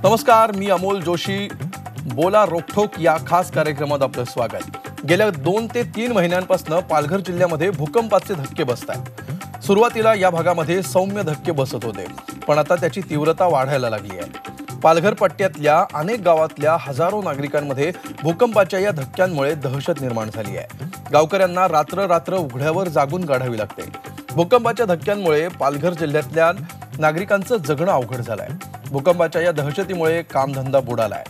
नमस्कार, मी अमोल जोशी. बोला रोकठोक या खास कार्यक्रमात आपलं स्वागत. गेल्या 2 ते 3 महिन्यांपासून पालघर जिल्ह्यामध्ये भूकंपाचे धक्के बसत आहेत. सुरुवातीला या भागामध्ये सौम्य धक्के बसत होते, पण आता त्याची तीव्रता वाढायला लागली आहे. पालघर पट्ट्यातल्या अनेक गावातल्या हजारो नागरिकांमध्ये भूकंपाच्या या धक्क्यांमुळे दहशत निर्माण झाली आहे. गावकऱ्यांना रात्र उघड्यावर जागून काढावी लागते. भूकंपाच्या धक्क्यांमुळे पालघर जिल्ह्यातल्या नागरिकांचं जगणं अवघड झालंय. भूकंपाच्या या दहशतीमुळे कामधंदा बुडालाय.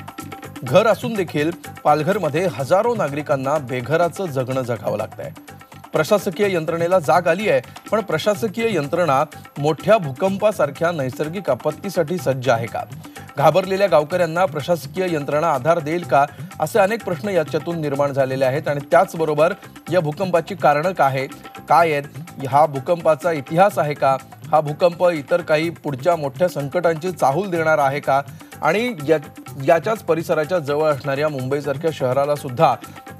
घर असून देखील पालघरमध्ये हजारो नागरिकांना बेघराचं जगणं जगावं लागतंय. प्रशासकीय यंत्रणेला जाग आली आहे, पण प्रशासकीय यंत्रणा मोठ्या भूकंपासारख्या नैसर्गिक आपत्तीसाठी सज्ज आहे का? घाबरलेल्या गावकऱ्यांना प्रशासकीय यंत्रणा आधार देईल का? असे अनेक प्रश्न याच्यातून निर्माण झालेले आहेत. आणि त्याचबरोबर या भूकंपाची कारणं काय आहेत? हा भूकंपाचा इतिहास आहे का? हा भूकंप इतर काही पुढच्या मोठ्या संकटांची चाहूल देणार आहे का? आणि याच्याच परिसराच्या जवळ असणाऱ्या मुंबईसारख्या शहराला सुद्धा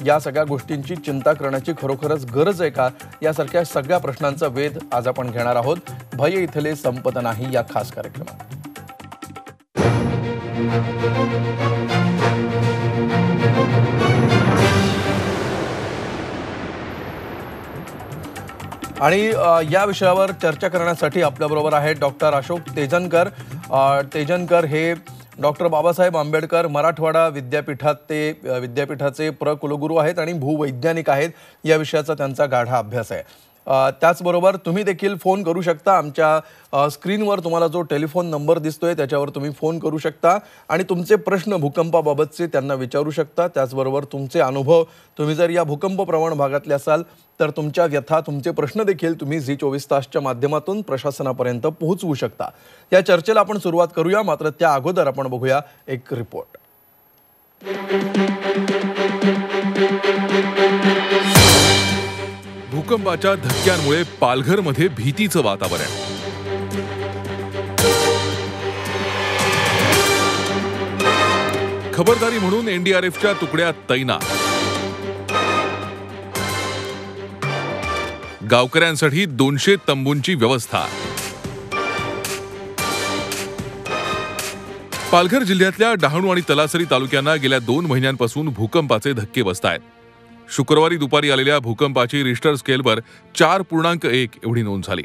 या सगळ्या गोष्टींची चिंता करण्याची खरोखरच गरज आहे का? यासारख्या सगळ्या प्रश्नांचा वेध आज आपण घेणार आहोत भय इथले संपत नाही या खास कार्यक्रमात. आणि या विषयावर चर्चा करण्यासाठी आपल्याबरोबर आहेत डॉक्टर अशोक तेजनकर. तेजनकर हे डॉक्टर बाबासाहेब आंबेडकर मराठवाडा विद्यापीठाचे कुलगुरू आहेत आणि भूवैज्ञानिक आहेत. या विषयाचा त्यांचा गाढा अभ्यास आहे. त्याचबरोबर तुम्ही देखील फोन करू शकता. आमच्या स्क्रीनवर तुम्हाला जो टेलिफोन नंबर दिसतोय त्याच्यावर तुम्ही फोन करू शकता आणि तुमचे प्रश्न भूकंपाबाबतचे त्यांना विचारू शकता. त्याचबरोबर तुमचे अनुभव, तुम्ही जर या भूकंप प्रवण भागातले असाल तर तुमच्या व्यथा, तुमचे प्रश्न देखील तुम्ही झी24 तासच्या माध्यमातून प्रशासनापर्यंत पोहोचवू शकता. या चर्चेला आपण सुरुवात करूया, मात्र त्या अगोदर आपण बघूया एक रिपोर्ट. भूकंपाच्या धक्क्यांमुळे पालघरमध्ये भीतीचं वातावरण. खबरदारी म्हणून एनडीआरएफच्या तुकड्या तैनात. गावकऱ्यांसाठी 200 तंबूंची व्यवस्था. पालघर जिल्ह्यातल्या डहाणू आणि तलासरी तालुक्यांना गेल्या 2 महिन्यांपासून भूकंपाचे धक्के बसतायत. शुक्रवारी दुपारी आलेल्या भूकंपाची रिश्टर स्केलवर 4.1 एवढी नोंद झाली.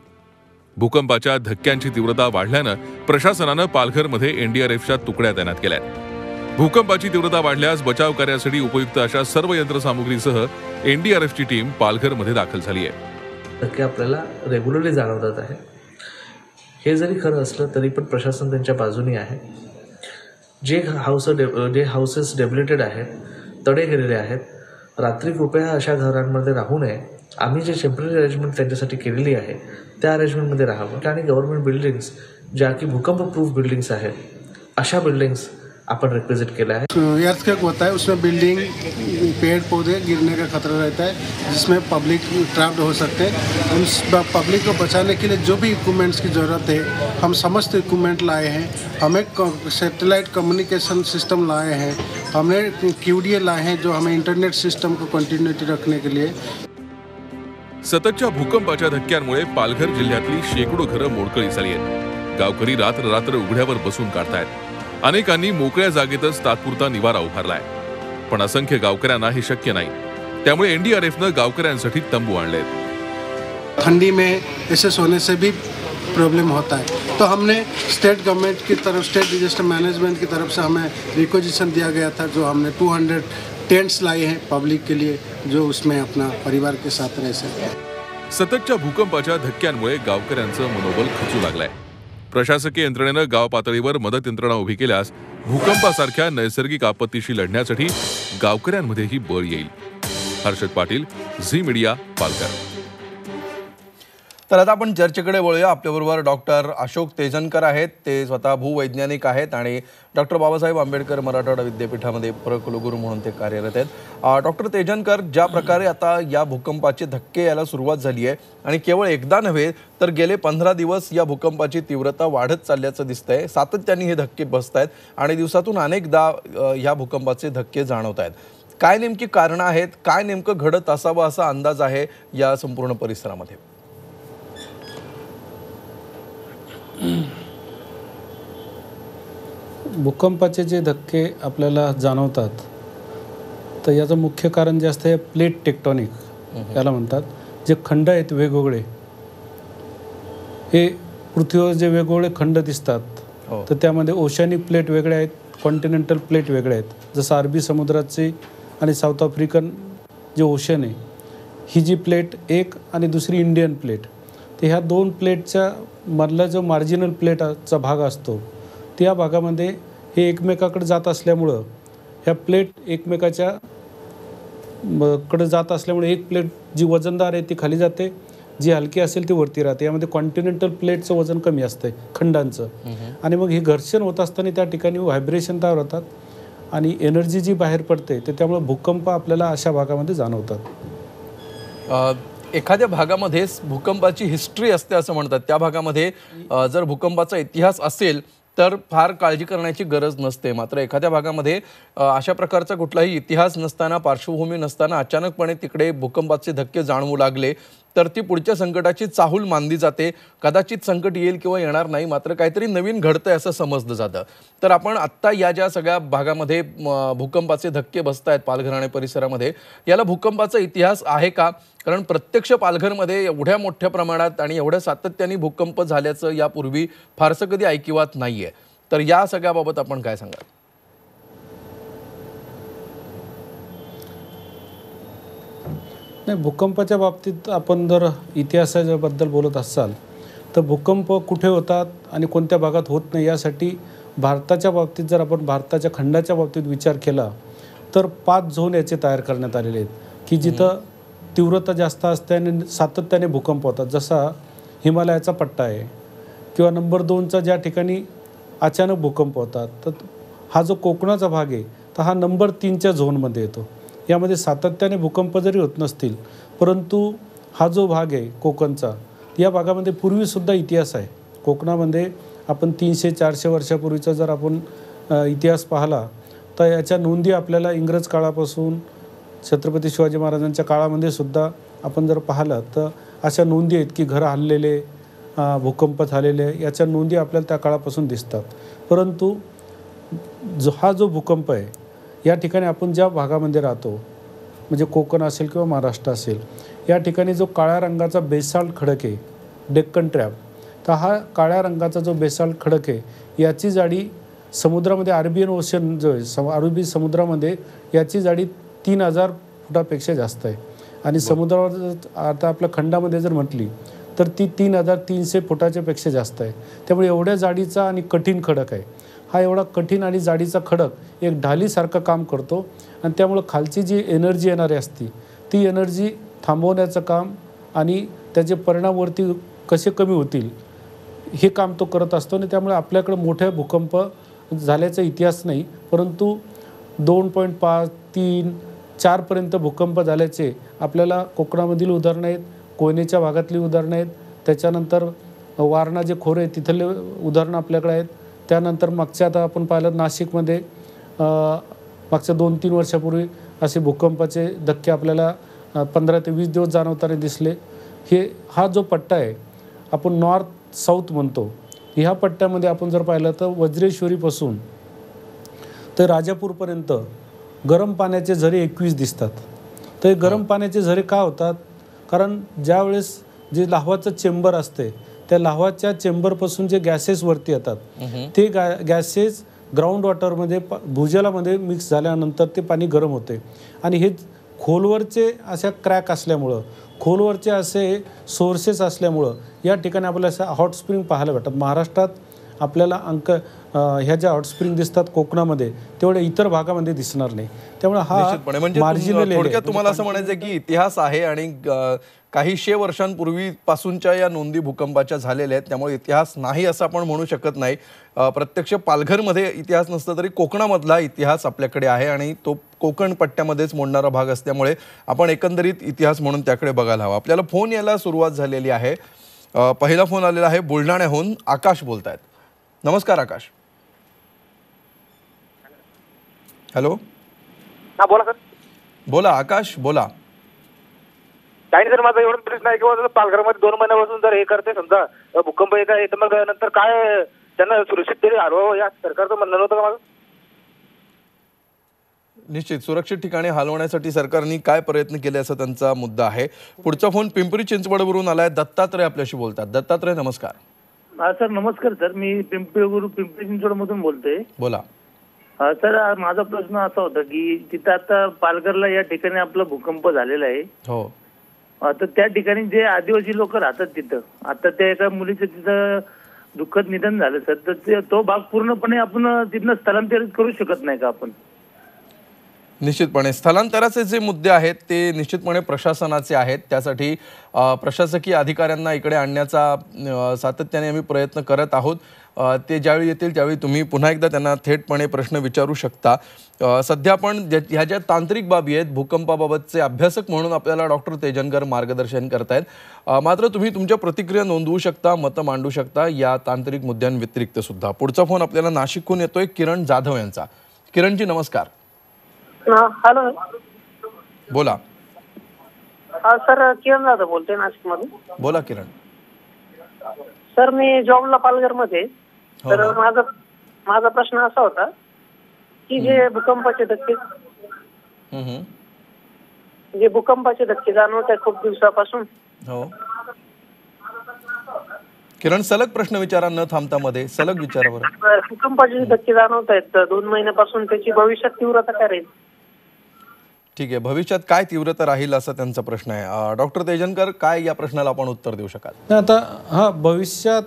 भूकंपाच्या धक्क्यांची तीव्रता वाढल्यानं प्रशासनानं पालघरमध्ये एनडीआरएफच्या तुकड्या तैनात केल्यात. भूकंपाची तीव्रता वाढल्यास बचाव कार्यासाठी उपयुक्त अशा सर्व यंत्रसामुग्रीसह एनडीआरएफची टीम पालघरमध्ये दाखल झाली आहे. धक्के आपल्याला रेग्युलरली जाणवतात आहे. हे जरी खरं असलं तरी पण प्रशासन त्यांच्या बाजूनी आहे. जे हाऊसेस डेब्युलेटेड आहेत, तडे गेलेले आहेत, रात्री कृपया अशा घरांमध्ये राहू नये. आम्ही जे टेम्पररी अरेंजमेंट त्यांच्यासाठी केलेली आहे त्या अरेंजमेंटमध्ये राहावं. आणि गव्हर्नमेंट बिल्डिंग्स ज्या की भूकंप प्रूफ बिल्डिंग्स आहेत, अशा बिल्डिंग्स अपन रिक्वेजिट केला है. अर्थक्वेक होता है, उसमें बिल्डिंग, पेड़ पौधे गिरने का खतरा रहता है, जिसमें पब्लिक ट्रैप्ड हो सकते हैं. उस पब्लिक को बचाने के लिए जो भी इक्विपमेंट्स की ज़रूरत है, हम समस्त इक्विपमेंट लाए हैं. हमें सैटेलाइट कम्युनिकेशन सिस्टम लाए हैं, हमने QDA लाए हैं जो हमें इंटरनेट सिस्टम को कंटिन्यूटी रखने के लिए. सततच्या भूकंपाच्या धक्क्यांमुळे पालघर जिल्ह्यातली शेकडो घरं मोडकळी झाली आहेत. गावकरी रात्र उघड्यावर बसून काढतायत. अनेकांनी मोकळ्या जागेतच तात्पुरता निवारा उभारलाय. पण असंख्य गावकऱ्यांना हे शक्य नाही. त्यामुळे एनडीआरएफनं गावकऱ्यांसाठी तंबू आणलेत. ठंडी में ऐसे सोने से भी प्रॉब्लम होता है, तो हमने स्टेट गवर्नमेंट की तरफ, स्टेट डिजास्टर मैनेजमेंट की तरफ से हमें रिक्वेजिशन दिया गया था, जो हमने 200 टेंट्स लाए हैं पब्लिक के लिए, जो उसमें अपना परिवार के साथ रह सके. सततच्या भूकंपाच्या धक्क्यांमुळे गावकऱ्यांचं मनोबल खचू लागलंय. प्रशासकीय यंत्रणेनं गाव पातळीवर मदत यंत्रणा उभी केल्यास भूकंपासारख्या नैसर्गिक आपत्तीशी लढण्यासाठी गावकऱ्यांमध्येही बळ येईल. हर्षद पाटील, झी मीडिया, पालघर. तर आता आपण चर्चेकडे वळूया. आपल्याबरोबर डॉक्टर अशोक तेजनकर आहेत. ते स्वतः भूवैज्ञानिक आहेत आणि डॉक्टर बाबासाहेब आंबेडकर मराठवाडा विद्यापीठामध्ये कुलगुरू म्हणून ते कार्यरत आहेत. डॉक्टर तेजनकर, ज्या प्रकारे आता या भूकंपाचे धक्के यायला सुरुवात झाली आहे आणि केवळ एकदा नव्हे तर गेले 15 दिवस या भूकंपाची तीव्रता वाढत चालल्याचं दिसतंय. सातत्याने हे धक्के बसत आहेत आणि दिवसातून अनेकदा या भूकंपाचे धक्के जाणवत आहेत. काय नेमकी कारणं आहेत? काय नेमकं घडत असावं असा अंदाज आहे या संपूर्ण परिसरामध्ये? भूकंपाचे जे धक्के आपल्याला जाणवतात तर याचं मुख्य कारण जे असतं हे प्लेट टेक्टॉनिक याला म्हणतात. जे खंड आहेत वेगवेगळे, हे पृथ्वीवर जे वेगवेगळे खंड दिसतात तर त्यामध्ये ओशॅनिक प्लेट वेगळे आहेत, कॉन्टिनेंटल प्लेट वेगळे आहेत. जसं अरबी समुद्राचे आणि साऊथ आफ्रिकन जे ओशन आहे ही जी प्लेट एक आणि दुसरी इंडियन प्लेट, तर ह्या दोन प्लेटच्या मधला जो मार्जिनल प्लेटचा भाग असतो त्या भागामध्ये हे एकमेकाकडे जात असल्यामुळं ह्या प्लेट एकमेकाच्या कडे जात असल्यामुळे एक प्लेट जी वजनदार आहे ती खाली जाते, जी हलकी असेल ती वरती राहते. यामध्ये कॉन्टिनेंटल प्लेटचं वजन कमी असतं खंडांचं, आणि मग हे घर्षण होत असताना त्या ठिकाणी व्हायब्रेशन तयार होतात आणि एनर्जी जी बाहेर पडते ते त्यामुळे भूकंप आपल्याला अशा भागामध्ये जाणवतात. एखाद्या भागामध्ये भूकंपाची हिस्ट्री असते असं म्हणतात, त्या भागामध्ये जर भूकंपाचा इतिहास असेल तर फार काळजी करण्याची गरज नसते. मात्र एखाद्या भागामध्ये अशा प्रकारचा कुठलाही इतिहास नसताना, पार्श्वभूमी नसताना अचानकपणे तिकडे भूकंपाचे धक्के जाणवू लागले तर ती पुढच्या संकटाची चाहूल मानली जाते. कदाचित संकट येईल किंवा येणार नाही, मात्र काहीतरी नवीन घडतंय असं समजलं जातं. तर आपण आत्ता या ज्या सगळ्या भागामध्ये भूकंपाचे धक्के बसत आहेत पालघर आणि परिसरामध्ये, याला भूकंपाचा इतिहास आहे का? कारण प्रत्यक्ष पालघरमध्ये एवढ्या मोठ्या प्रमाणात आणि एवढ्या सातत्याने भूकंप झाल्याचं यापूर्वी फारसं कधी ऐकिवात नाहीये. तर या सगळ्याबाबत आपण काय सांगाल? नाही, भूकंपाच्या बाबतीत आपण जर इतिहासाबद्दल बोलत असाल तर भूकंप कुठे होतात आणि कोणत्या भागात होत नाही यासाठी भारताच्या बाबतीत जर आपण भारताच्या खंडाच्या बाबतीत विचार केला तर 5 झोन याचे तयार करण्यात आलेले आहेत की जिथं तीव्रता जास्त असते आणि सातत्याने भूकंप होतात. जसा हिमालयाचा पट्टा आहे किंवा नंबर 2चा ज्या ठिकाणी अचानक भूकंप होतात, तर हा जो कोकणाचा भाग आहे तर हा नंबर 3च्या झोनमध्ये येतो. यामध्ये सातत्याने भूकंप जरी होत नसतील परंतु हा जो भाग आहे कोकणचा, या भागामध्ये पूर्वीसुद्धा इतिहास आहे. कोकणामध्ये आपण 300-400 वर्षापूर्वीचा जर आपण इतिहास पाहिला तर याच्या नोंदी आपल्याला इंग्रज काळापासून छत्रपती शिवाजी महाराजांच्या काळामध्ये सुद्धा आपण जर पाहिलं तर अशा नोंदी आहेत की घरं हललेले, भूकंप झालेले, याच्या नोंदी आपल्याला त्या काळापासून दिसतात. परंतु हा जो भूकंप आहे या ठिकाणी आपण ज्या भागामध्ये राहतो म्हणजे कोकण असेल किंवा महाराष्ट्र असेल, या ठिकाणी जो काळ्या रंगाचा बेसाल्ट खडक आहे डेक्कन ट्रॅप, तर हा काळ्या रंगाचा जो बेसाल्ट खडक आहे याची जाडी समुद्रामध्ये अरबियन ओशन जो आहे अरबी समुद्रामध्ये याची जाडी 3000 फुटापेक्षा जास्त आहे आणि समुद्रावर आता आपल्या खंडामध्ये जर म्हटली तर ती 3300 फुटाच्या पेक्षा जास्त आहे. त्यामुळे एवढ्या जाडीचा आणि कठीण खडक आहे. हा एवढा कठीण आणि जाडीचा खडक एक ढालीसारखं काम करतो आणि त्यामुळं खालची जी एनर्जी येणारी असती ती एनर्जी थांबवण्याचं काम आणि त्याचे परिणामवरती कसे कमी होतील हे काम तो करत असतो. आणि त्यामुळे आपल्याकडे मोठे भूकंप झाल्याचा इतिहास नाही, परंतु 2.5, 3, 4पर्यंत भूकंप झाल्याचे आपल्याला कोकणामधील उदाहरणं आहेत, कोयनेच्या भागातली उदाहरणं आहेत, त्याच्यानंतर वारणा जे खोरे आहे तिथले उदाहरणं आपल्याकडे आहेत. त्यानंतर मागच्या आता आपण पाहिलं नाशिकमध्ये मागच्या 2-3 वर्षापूर्वी असे भूकंपाचे धक्के आपल्याला 15 ते 20 दिवस जाणवताना दिसले. हा जो पट्टा आहे आपण नॉर्थ साऊथ म्हणतो, ह्या पट्ट्यामध्ये आपण जर पाहिलं तर वज्रेश्वरीपासून तर राजापूरपर्यंत गरम पाण्याचे झरे 21 दिसतात. तर हे गरम पाण्याचे झरे का होतात? कारण ज्यावेळेस जे लाव्हाचं चेंबर असते त्या लाव्हाच्या चेंबरपासून जे गॅसेस वरती येतात ते गॅसेस ग्राउंड वॉटरमध्ये भूजलामध्ये मिक्स झाल्यानंतर ते पाणी गरम होते आणि हे खोलवरचे अशा क्रॅक असल्यामुळं, खोलवरचे असे सोर्सेस असल्यामुळं या ठिकाणी आपल्याला असं हॉट स्प्रिंग पाहायला भेटतात. महाराष्ट्रात आपल्याला ह्या ज्या हॉट स्प्रिंग दिसतात कोकणामध्ये तेवढ्या इतर भागामध्ये दिसणार नाही. त्यामुळे हा म्हणजे मार्जिनल थोडक्यात तुम्हाला असं म्हणायचं की इतिहास आहे आणि काही 100 वर्षांपूर्वीपासूनच्या या नोंदी भूकंपाच्या झालेल्या आहेत, त्यामुळे इतिहास नाही असं आपण म्हणू शकत नाही. प्रत्यक्ष पालघरमध्ये इतिहास नसला तरी कोकणामधला इतिहास आपल्याकडे आहे आणि तो कोकण पट्ट्यामध्येच मोडणारा भाग असल्यामुळे आपण एकंदरीत इतिहास म्हणून त्याकडे बघायला हवा. आपल्याला फोन यायला सुरुवात झालेली आहे. पहिला फोन आलेला आहे बुलढाण्याहून. आकाश बोलतायत. नमस्कार आकाश. हॅलो. हा बोला सर. बोला आकाश, बोला. काही नाही सर, माझा एवढंच प्रश्न आहे की पालघरमध्ये 2 महिन्यापासून जर हे करते समजा भूकंप येत आहे तर मग नंतर काय त्यांना सुरक्षित तरी हलवावं या सरकारचं म्हणणं नव्हतं का माझं? निश्चित सुरक्षित ठिकाणी हलवण्यासाठी सरकारने काय प्रयत्न केले असा त्यांचा मुद्दा आहे. पुढचा फोन पिंपरी चिंचवडवरून आलाय. दत्तात्रय आपल्याशी बोलतात. दत्तात्रय नमस्कार. हा सर नमस्कार सर, मी पिंपरी चिंचवडमधून बोलतोय. बोला. हा सर, माझा प्रश्न असा होता की तिथं आता पालघरला या ठिकाणी आपला भूकंप झालेला आहे. हो. तर त्या ठिकाणी जे आदिवासी लोक राहतात तिथं, आता त्या एका मुलीचं तिथं दुःखद निधन झालं सर, तर तो भाग पूर्णपणे आपण तिथनं स्थलांतरित करू शकत नाही का आपण? निश्चितपणे स्थलांतराचे जे मुद्दे आहेत ते निश्चितपणे प्रशासनाचे आहेत. त्यासाठी प्रशासकीय अधिकाऱ्यांना इकडे आणण्याचा सातत्याने आम्ही प्रयत्न करत आहोत. ते ज्यावेळी येतील त्यावेळी तुम्ही पुन्हा एकदा त्यांना थेटपणे प्रश्न विचारू शकता. सध्या पण ह्या ज्या तांत्रिक बाबी आहेत भूकंपाबाबतचे अभ्यासक म्हणून आपल्याला डॉक्टर तेजनकर मार्गदर्शन करतायत. मात्र तुम्ही तुमच्या प्रतिक्रिया नोंदवू शकता, मतं मांडू शकता या तांत्रिक मुद्द्यांव्यतिरिक्त सुद्धा. पुढचा फोन आपल्याला नाशिकहून येतोय किरण जाधव यांचा. किरणजी नमस्कार. हॅलो. बोला. सर किरण जाधव बोलतोय नाशिकमधून. बोला किरण. सर मी जॉबला पालघरमध्ये. तर माझा प्रश्न असा होता की जे भूकंपाचे धक्के जाणवत आहेत खूप दिवसापासून. हो किरण सलग प्रश्न विचारा न थांबता मध्ये सलग विचारा बरं. भूकंपाचे धक्के जाणवत आहेत 2 महिन्यापासून, त्याची भविष्यात तीव्रता काय राहील? ठीक आहे, भविष्यात काय तीव्रता राहील असा त्यांचा प्रश्न आहे. डॉक्टर तेजनकर काय या प्रश्नाला आपण उत्तर देऊ शकाल? आता भविष्यात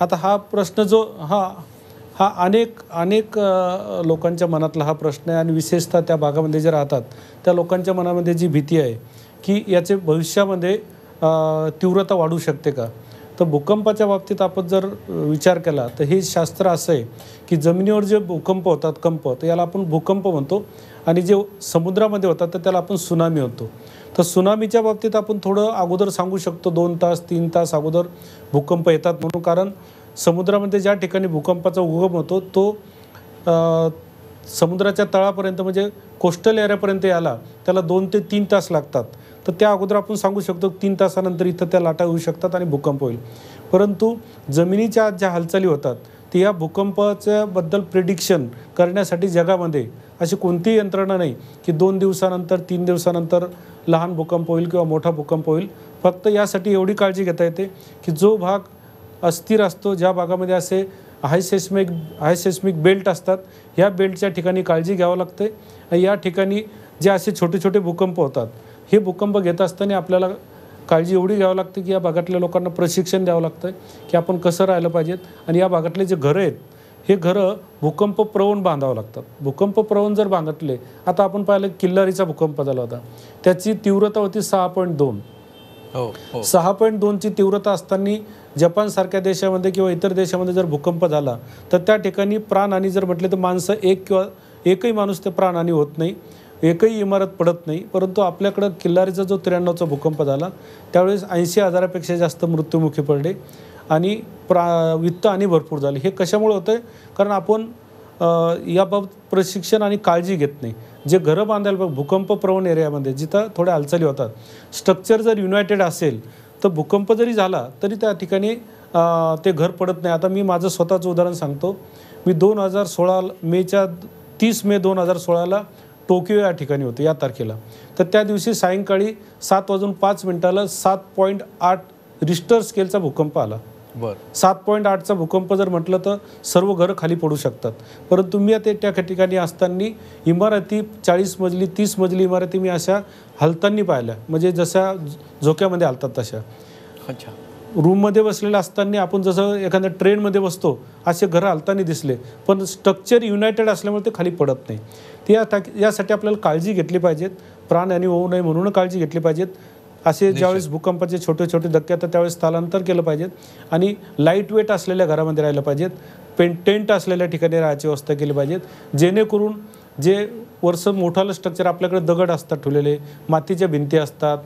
आता हा प्रश्न जो हा अनेक लोकांच्या मनातला हा प्रश्न आहे आणि विशेषतः त्या भागामध्ये जे राहतात त्या लोकांच्या मनामध्ये जी भीती आहे की याचे भविष्यामध्ये तीव्रता वाढू शकते का. तर भूकंपाच्या बाबतीत आपण जर विचार केला तर हे शास्त्र असं आहे की जमिनीवर जे भूकंप होतात कंप, तर याला आपण भूकंप म्हणतो आणि जे समुद्रामध्ये होतात तर त्याला आपण सुनामी म्हणतो. तर सुनामीच्या बाबतीत आपण थोडं अगोदर सांगू शकतो 2 तास 3 तास अगोदर भूकंप येतात म्हणून. कारण समुद्रामध्ये ज्या ठिकाणी भूकंपाचा उगम होतो तो समुद्राच्या तळापर्यंत म्हणजे कोस्टल एरियापर्यंत यायला त्याला 2 ते 3 तास लागतात. तर त्या अगोदर आपण सांगू शकतो 3 तासानंतर इथं त्या लाटा होऊ शकतात आणि भूकंप होईल. परंतु जमिनीच्या आत ज्या हालचाली होतात ते या भूकंपाच्याबद्दल प्रिडिक्शन करण्यासाठी जगामध्ये अशी कोणतीही यंत्रणा नाही की 2 दिवसानंतर 3 दिवसानंतर लहान भूकंप होईल किंवा मोठा भूकंप होईल. फक्त यासाठी एवढी काळजी घेता येते की जो भाग अस्थिर असतो, ज्या भागामध्ये असे हाय सेस्मिक बेल्ट असतात, ह्या बेल्टच्या ठिकाणी काळजी घ्यावं लागते. या ठिकाणी जे असे छोटे छोटे भूकंप होतात हे भूकंप घेत असताना आपल्याला काळजी एवढी घ्यावं लागते की या भागातल्या लोकांना प्रशिक्षण द्यावं लागतं की आपण कसं राहिलं पाहिजेत. आणि या भागातले जे घरं आहेत हे घरं भूकंप प्रवण बांधावं लागतात. भूकंप प्रवण जर बांधले, आता आपण पाहिलं किल्लारीचा भूकंप झाला होता, त्याची तीव्रता होती 6.2. 6.2ची तीव्रता असताना जपानसारख्या देशामध्ये किंवा इतर देशामध्ये जर भूकंप झाला तर त्या ठिकाणी प्राणहानी जर म्हटले तर माणसं एकही माणूस ते प्राणहानी होत नाही, एकही इमारत पडत नाही. परंतु आपल्याकडं किल्लारीचा जो 93चा भूकंप झाला त्यावेळेस 80,000पेक्षा जास्त मृत्युमुखी पडले आणि वित्तहानी भरपूर झाली. हे कशामुळे होतं आहे? कारण आपण याबाबत प्रशिक्षण आणि काळजी घेत नाही. जे घरं बांधायला भूकंप प्रवण एरियामध्ये जिथं थोड्या हालचाली होतात, स्ट्रक्चर जर युनायटेड असेल तर भूकंप जरी झाला तरी त्या ठिकाणी ते घर पडत नाही. आता मी माझं स्वतःचं उदाहरण सांगतो. मी 2016 मेच्या 30 मे 2016ला टोकियो या ठिकाणी होते या तारखेला. तर त्या दिवशी सायंकाळी 7:05 7.8 रिश्टर स्केलचा भूकंप आला. 7.8चा भूकंप जर म्हटलं तर सर्व घरं खाली पडू शकतात. परंतु मी आता त्या ठिकाणी असताना इमारती 40 मजली 30 मजली इमारती मी अशा हलताना पाहिल्या, म्हणजे जशा झोक्यामध्ये हलतात तशा. अच्छा. रूममध्ये बसलेलं असताना आपण जसं एखाद्या ट्रेनमध्ये बसतो असे घरं हलताना दिसले, पण स्ट्रक्चर युनायटेड असल्यामुळे ते खाली पडत नाही. यासाठी आपल्याला काळजी घेतली पाहिजेत, प्राणहानी होऊ नये म्हणून काळजी घेतली पाहिजेत. असे ज्यावेळेस भूकंपाचे छोटे छोटे धक्के येतात त्यावेळेस स्थलांतर केलं पाहिजेत आणि लाईट वेट असलेल्या घरामध्ये राहिलं पाहिजेत. टेंट असलेल्या ठिकाणी राहायची व्यवस्था केली पाहिजेत, जेणेकरून जे वर्ष मोठालं स्ट्रक्चर आपल्याकडे दगड असतात ठेवलेले, मातीच्या भिंती असतात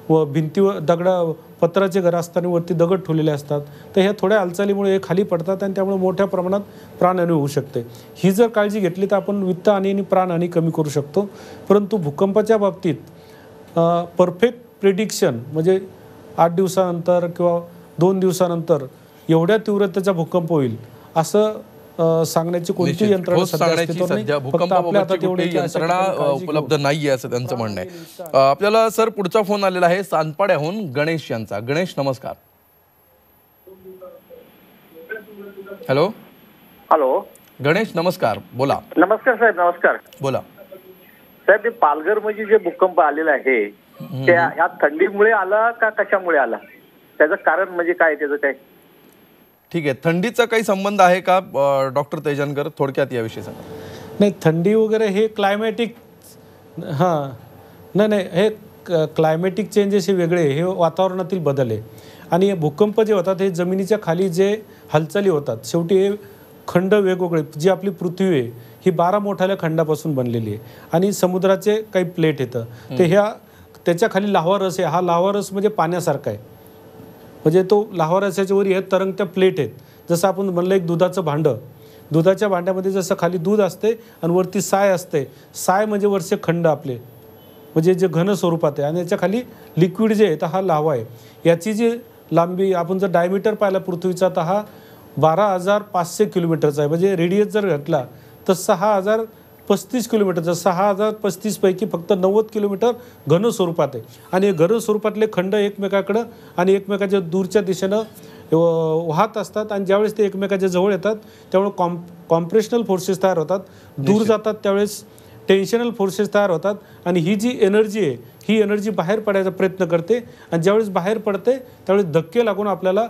व भिंतीवर पत्राचे घरं असताना वरती दगड ठेवलेले असतात, तर ह्या थोड्या हालचालीमुळे हे खाली पडतात आणि त्यामुळे मोठ्या प्रमाणात प्राणहानी होऊ शकते. ही जर काळजी घेतली तर आपण वित्तहानी आणि प्राणहानी कमी करू शकतो. परंतु भूकंपाच्या बाबतीत परफेक्ट प्रिडिक्शन म्हणजे 8 दिवसानंतर किंवा 2 दिवसानंतर एवढ्या तीव्रतेचा भूकंप होईल असं सांगण्याची कोणती निश्चित. यंत्रणा ठोस सध्या सांगण्याची अस्तित्वात नाही. सध्या फक्त आपल्या भूकंपाबाबतची हातात एवढं कुठेही की अशा यंत्रणा ठिकाणी काळजी घेऊ. उपलब्ध नाहीये असं त्यांचं म्हणणं आहे. आपल्याला सर पुढचा फोन आलेला आहे सानपाड्याहून गणेश यांचा. गणेश नमस्कार. हॅलो हॅलो गणेश नमस्कार, बोला. नमस्कार साहेब. नमस्कार बोला. साहेब. ते पालघर मध्ये जे भूकंप आलेला आहे ते ह्या थंडीमुळे आला का कशामुळे आला? त्याचं कारण म्हणजे काय, त्याचं काय? ठीक आहे, थंडीचा काही संबंध आहे का डॉक्टर तेजनकर? थोडक्यात याविषयी सांगा. नाही, थंडी वगैरे हे क्लायमॅटिक, हां नाही हे क्लायमॅटिक चेंजेस हे वेगळे, हे वातावरणातील बदल आहे. आणि भूकंप जे होतात हे जमिनीच्या खाली जे हालचाली होतात, शेवटी हे खंड वेगवेगळे, जी आपली पृथ्वी आहे ही 12 मोठ्या खंडापासून बनलेली आहे आणि समुद्राचे काही प्लेट येतं ते ह्या त्याच्या खाली लाव्हा रस आहे. हा लाव्हा रस म्हणजे पाण्यासारखा आहे, म्हणजे तो लाव्हा रसाच्या वर हे तरंगत्या प्लेट आहेत. जसं आपण म्हणलं एक दुधाचं भांडं, दुधाच्या भांड्यामध्ये जसं खाली दूध असते आणि वरती साय असते. साय म्हणजे वरचे खंड आपले, म्हणजे जे घन स्वरूपात आहे, आणि याच्या खाली लिक्विड जे आहे तर हा लाव्हा आहे. याची जी लांबी आपण जर डायमीटर पाहिला पृथ्वीचा तर हा 12,500 किलोमीटरचा आहे. म्हणजे रेडियस जर घातला तर 6,035 किलोमीटरचा. 6,035 पैकी फक्त 90 किलोमीटर घन स्वरूपात आहे. आणि हे घन स्वरूपातले खंड एकमेकाकडं आणि एकमेकाच्या दूरच्या दिशेनं वाहत असतात. आणि ज्यावेळेस ते एकमेकाच्या जवळ येतात त्यामुळे कॉम्प्रेशनल फोर्सेस तयार होतात. दूर जातात त्यावेळेस टेन्शनल फोर्सेस तयार होतात. आणि ही जी एनर्जी आहे ही एनर्जी बाहेर पडायचा प्रयत्न करते. आणि ज्यावेळेस बाहेर पडते त्यावेळेस धक्के लागून आपल्याला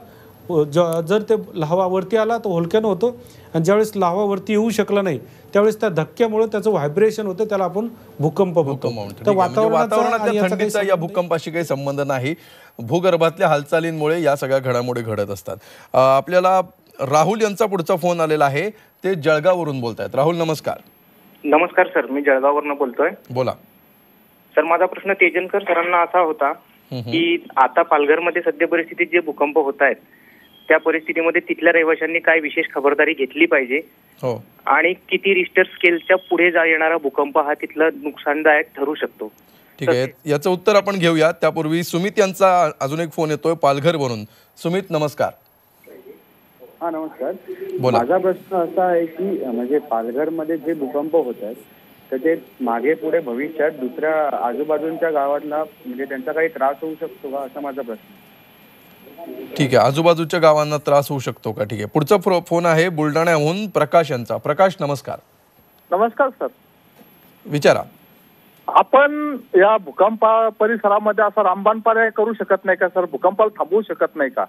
जर ते लाव्हा वरती आला तर होलक्यानं होतो. आणि ज्यावेळेस लाव्हा वरती येऊ शकला नाही त्यावेळेस त्या धक्क्यामुळे त्याचं व्हायब्रेशन होतं, त्याला आपण भूकंप म्हणतो. तर वातावरणातल्या थंडीचा या भूकंपाशी काही संबंध नाही. भूगर्भातल्या हालचालींमुळे या सगळ्या घडामोडी घडत असतात. आपल्याला राहुल यांचा पुढचा फोन आलेला आहे, ते जळगाववरून बोलतायत. राहुल नमस्कार. नमस्कार सर, मी जळगाववरून बोलतोय. बोला सर. माझा प्रश्न तेजनकर सरांना असा होता की आता पालघरमध्ये सध्या परिस्थितीत जे भूकंप होत आहेत त्या परिस्थितीमध्ये तिथल्या रहिवाशांनी काय विशेष खबरदारी घेतली पाहिजे, हो, आणि किती रिश्टर स्केलच्या पुढे येणारा भूकंप हा तिथला नुकसानदायक ठरू शकतो? ठीक आहे, याचं उत्तर आपण घेऊया. त्यापूर्वी सुमित यांचा अजून एक फोन येतोय पालघरवरून. सुमित नमस्कार. हा नमस्कार. बोला. माझा प्रश्न असा आहे की म्हणजे पालघरमध्ये जे भूकंप होत आहेत तर ते मागे पुढे भविष्यात दुसऱ्या आजूबाजूच्या गावांना म्हणजे त्यांचा काही त्रास होऊ शकतो का, असा माझा प्रश्न. ठीक आहे, आजूबाजूच्या गावांना त्रास होऊ शकतो का? ठीक आहे, पुढचा फोन आहे बुलढाण्याहून प्रकाश यांचा. प्रकाश नमस्कार. नमस्कार सर. विचारा. आपण या भूकंप परिसरामध्ये असा रामबाण पर्याय करू शकत नाही का सर? भूकंपाला थांबवू शकत नाही का?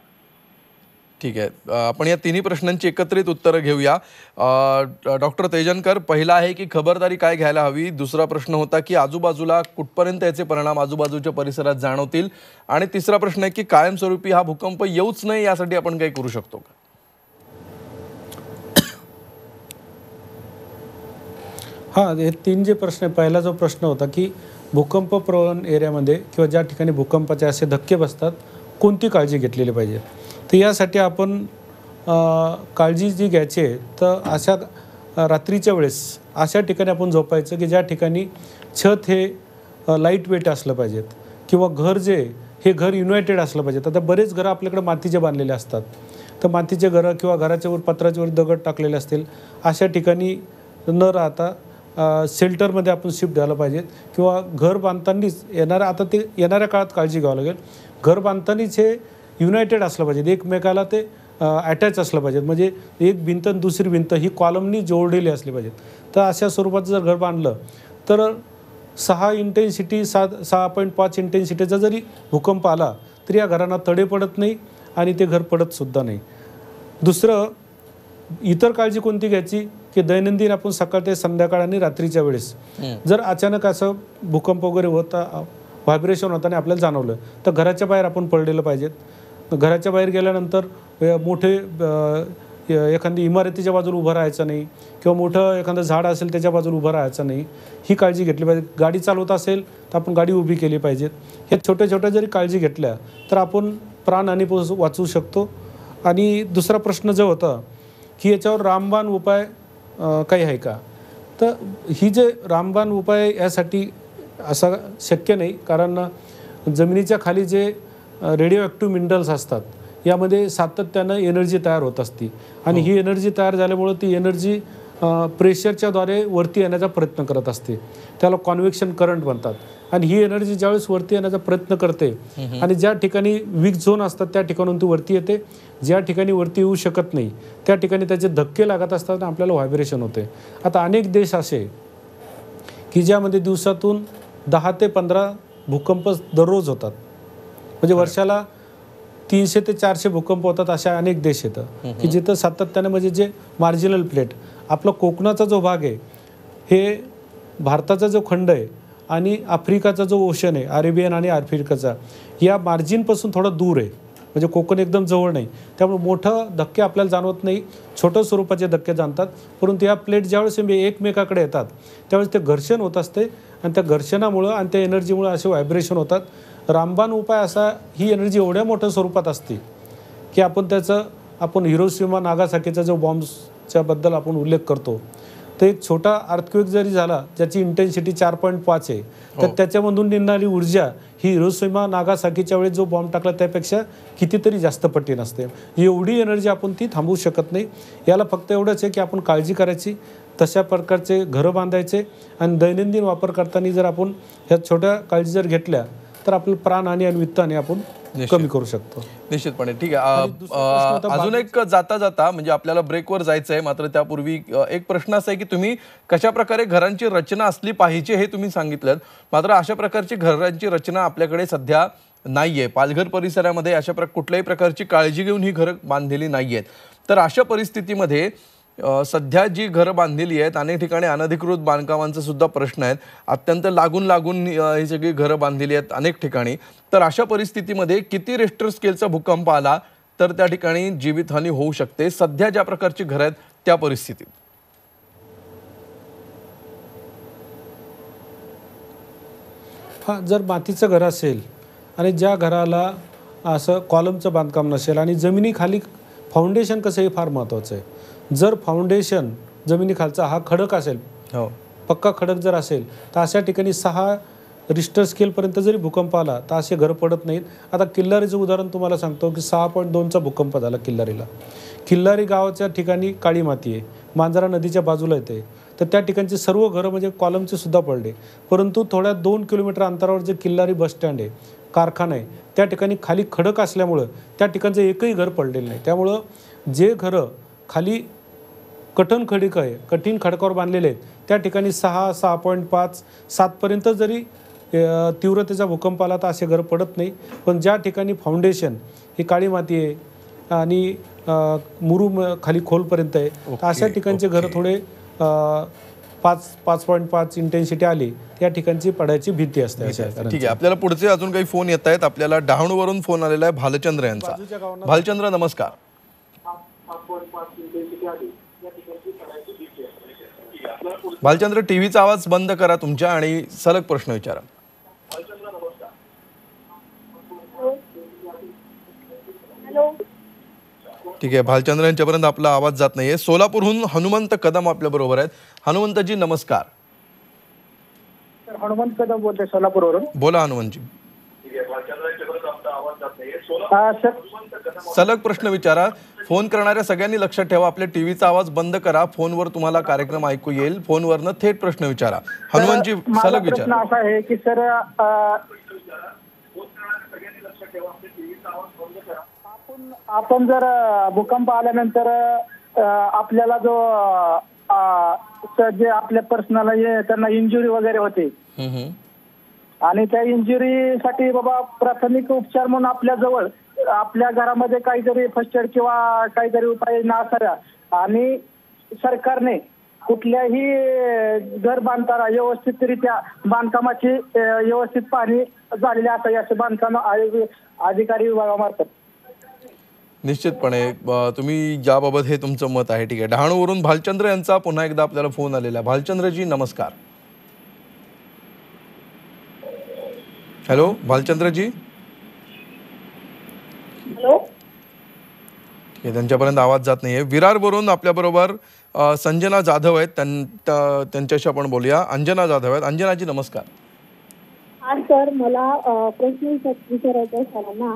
ठीक आहे, आपण या तिन्ही प्रश्नांची एकत्रित उत्तरं घेऊया. डॉक्टर तेजनकर, पहिला आहे की खबरदारी काय घ्यायला हवी. दुसरा प्रश्न होता की आजूबाजूला कुठपर्यंत याचे परिणाम आजूबाजूच्या परिसरात जाणवतील. आणि तिसरा प्रश्न आहे की कायमस्वरूपी हा भूकंप येऊच नाही यासाठी आपण काही करू शकतो का? हां, हे तीन जे प्रश्न आहे, पहिला जो प्रश्न होता की भूकंप प्रवण एरियामध्ये किंवा ज्या ठिकाणी भूकंपाचे असे धक्के बसतात कोणती काळजी घेतलेली पाहिजे. तर यासाठी आपण काळजी जी घ्यायची आहे तर अशा रात्रीच्या वेळेस अशा ठिकाणी आपण झोपायचं की ज्या ठिकाणी छत हे लाईट वेट असलं पाहिजेत, किंवा घर जे हे घर युनायटेड असलं पाहिजे. आता बरेच घरं आपल्याकडे मातीचे बांधलेले असतात, तर मातीचे घरं किंवा घराच्या वर पत्राच्या वर दगड टाकलेले असतील अशा ठिकाणी न राहता शेल्टरमध्ये आपण शिफ्ट द्यायला पाहिजेत. किंवा घर बांधतानीच आता ते येणाऱ्या काळात काळजी घ्यावं लागेल. घर बांधतानीच हे युनायटेड असलं पाहिजे, एकमेकाला ते अटॅच असलं पाहिजेत. म्हणजे एक भिंत आणि दुसरी भिंत ही कॉलमनी जोडलेली असली पाहिजेत. तर अशा स्वरूपात जर घर बांधलं तर 6 इंटेन्सिटी 6.5 इंटेन्सिटीचा जरी भूकंप आला तरी या घरांना तडे पडत नाही आणि ते घर पडतसुद्धा नाही. दुसरं, इतर काळजी कोणती घ्यायची की दैनंदिन आपण सकाळ ते संध्याकाळ आणि रात्रीच्या वेळेस जर अचानक असं भूकंप वगैरे होता, व्हायब्रेशन होताना आपल्याला जाणवलं तर घराच्या बाहेर आपण पडलेलं पाहिजेत. घराच्या बाहेर गेल्यानंतर मोठे एखादी इमारतीच्या बाजूला उभं राहायचं नाही, किंवा मोठं एखादं झाड असेल त्याच्या बाजूला उभं राहायचं नाही, ही काळजी घेतली पाहिजे. गाडी चालवत असेल तर आपण गाडी उभी केली पाहिजेत. हे छोट्या छोट्या जरी काळजी घेतल्या तर आपण प्राणहानी वाचवू शकतो. आणि दुसरा प्रश्न जो होता की याच्यावर रामबाण उपाय काही आहे का, तर ही जे रामबाण उपाय यासाठी असा शक्य नाही, कारण जमिनीच्या खाली जे रेडिओ ॲक्टिव्ह मिनरल्स असतात यामध्ये सातत्यानं एनर्जी तयार होत असते आणि ही एनर्जी तयार झाल्यामुळं ती एनर्जी प्रेशरच्याद्वारे वरती येण्याचा प्रयत्न करत असते. त्याला कॉन्व्हेक्शन करंट म्हणतात. आणि ही एनर्जी ज्यावेळेस वरती येण्याचा प्रयत्न करते आणि ज्या ठिकाणी वीक झोन असतात त्या ठिकाणून ती वरती येते. ज्या ठिकाणी वरती येऊ शकत नाही त्या ठिकाणी त्याचे धक्के लागत असतात आणि आपल्याला व्हायब्रेशन होते. आता अनेक देश असे की ज्यामध्ये दिवसातून 10 ते 15 भूकंप दररोज होतात. म्हणजे वर्षाला 300 ते 400 भूकंप होतात. अशा अनेक देश येतं की जिथं सातत्याने म्हणजे जे मार्जिनल प्लेट आपला कोकणाचा जो भाग आहे हे भारताचा जो खंड आहे आणि आफ्रिकाचा जो ओशन आहे अरेबियन आणि आफ्रिकाचा या मार्जिनपासून थोडं दूर आहे. म्हणजे कोकण एकदम जवळ नाही. त्यामुळे मोठं धक्के आपल्याला जाणवत नाही. छोट्या स्वरूपाचे धक्के जाणतात. परंतु या प्लेट ज्यावेळेस एकमेकाकडे येतात त्यावेळेस ते घर्षण होत असते आणि त्या घर्षणामुळं आणि त्या एनर्जीमुळे असे व्हायब्रेशन होतात. रामबाण उपाय असा ही एनर्जी एवढ्या मोठ्या स्वरूपात असते की आपण हिरोशिमा नागासाकीचा जो बॉम्बच्याबद्दल आपण उल्लेख करतो तर एक छोटा अर्थक्वेक जरी झाला ज्याची इंटेन्सिटी 4.5 आहे तर त्याच्यामधून निघणारी ऊर्जा ही हिरोशिमा नागासाकीच्या वेळेस जो बॉम्ब टाकला त्यापेक्षा कितीतरी जास्त पटीने असते. एवढी एनर्जी आपण ती थांबवू शकत नाही. याला फक्त एवढंच आहे की आपण काळजी करायची, तशा प्रकारचे घरं बांधायचे आणि दैनंदिन वापर करताना जर आपण ह्या छोट्या काळजी जर घेतल्या तर आपलं प्राणहानी आणि वित्तहानी आपण कमी करू शकतो. निश्चितपणे. ठीक आहे. अजून एक जाता जाता म्हणजे आपल्याला ब्रेकवर जायचं आहे, मात्र त्यापूर्वी एक प्रश्न असा आहे की तुम्ही कशा प्रकारे घरांची रचना असली पाहिजे हे तुम्ही सांगितलं, मात्र अशा प्रकारची घरांची रचना आपल्याकडे सध्या नाहीये. पालघर परिसरामध्ये अशा कुठल्याही प्रकारची काळजी घेऊन ही घरं बांधलेली नाहीयेत. तर अशा परिस्थितीमध्ये सध्या जी घरं बांधलेली आहेत अनेक ठिकाणी अनधिकृत बांधकामांचा सुद्धा प्रश्न आहेत. अत्यंत लागून ही सगळी घरं बांधलेली आहेत अनेक ठिकाणी. तर अशा परिस्थितीमध्ये किती रिश्टर स्केलचा भूकंप आला तर त्या ठिकाणी जीवितहानी होऊ शकते सध्या ज्या प्रकारची घरं आहेत त्या परिस्थितीत? जर मातीचं घर असेल आणि ज्या घराला असं कॉलमचं बांधकाम नसेल आणि जमिनीखाली फाउंडेशन कसं हे फार महत्त्वाचं आहे. जर फाउंडेशन जमिनीखालचा हा खडक असेल, पक्का खडक जर असेल तर अशा ठिकाणी 6 रिश्टर स्केलपर्यंत जरी भूकंप आला तर असे घर पडत नाहीत. आता किल्लारीचं उदाहरण तुम्हाला सांगतो की 6.2चा भूकंप झाला किल्लारीला. किल्लारी गावाच्या ठिकाणी काळी माती आहे, मांजरा नदीच्या बाजूला येते. तर त्या ठिकाणचे सर्व घरं म्हणजे कॉलमचे सुद्धा पडले. परंतु थोड्या 2 किलोमीटर अंतरावर जे किल्लारी बसस्टँड आहे, कारखाना आहे, त्या ठिकाणी खाली खडक असल्यामुळं त्या ठिकाणचं एकही घर पडलेलं नाही. त्यामुळं जे घरं खाली कठीण खडकावर बांधलेले आहेत त्या ठिकाणी 6, 6.5, 7पर्यंत जरी तीव्रतेचा भूकंप आला तर असे घर पडत नाही. पण ज्या ठिकाणी फाउंडेशन ही काळी माती आहे आणि मुरूम खाली खोलपर्यंत आहे तर अशा ठिकाणचे घरं थोडे 5.5 इंटेन्सिटी आली त्या ठिकाणची पडायची भीती असते. ठीक आहे. आपल्याला पुढचे अजून काही फोन येत आहेत. आपल्याला डहाणूवरून फोन आलेला आहे भालचंद्र यांचा. भालचंद्र नमस्कार. भालचंद्र, टीव्हीचा आवाज बंद करा तुमच्या आणि सलग प्रश्न विचारा. ठीक आहे. भालचंद्र यांच्यापर्यंत आपला आवाज जात नाहीये. सोलापूरहून हनुमंत कदम आपल्या बरोबर आहेत. हनुमंतजी नमस्कार. हनुमंत कदम बोलतोय सोलापूरवरून. बोला हनुमंतजी. सलग प्रश्न विचारा. फोन करणाऱ्या सगळ्यांनी लक्षात ठेवा, आपल्या टीव्हीचा आवाज बंद करा. फोनवर तुम्हाला कार्यक्रम ऐकू येईल. फोनवरनं थेट प्रश्न विचारा. हनुमंतजी सलग विचारा. असा आहे की सर आपण जर भूकंप आल्यानंतर आपल्याला जे आपल्या पर्सनल त्यांना इंजुरी वगैरे होते आणि त्या इंजुरीसाठी बाबा प्राथमिक उपचार म्हणून आपल्याजवळ आपल्या घरामध्ये काहीतरी फर्स्ट एड किंवा काहीतरी उपाय असाव्या आणि सरकारने कुठल्याही घर बांधताना व्यवस्थितरित्या बांधकामाची व्यवस्थित पाहणी झालेली असावी असे बांधकाम अधिकारी विभागामार्फत. निश्चितपणे तुम्ही याबाबत हे तुमचं मत आहे. ठीक आहे. डहाणूवरून भालचंद्र यांचा पुन्हा एकदा आपल्याला फोन आलेला आहे. भालचंद्रजी नमस्कार. हॅलो भालचंद्रजी. हॅलो. ठीक आहे. त्यांच्यापर्यंत आवाज जात नाहीये. विरारवरून आपल्याबरोबर संजना जाधव आहेत. त्यांच्याशी आपण बोलूया. अंजना जाधव आहेत. अंजनाजी नमस्कार. हा सर, मला प्रश्न विचारायचा आहे सरांना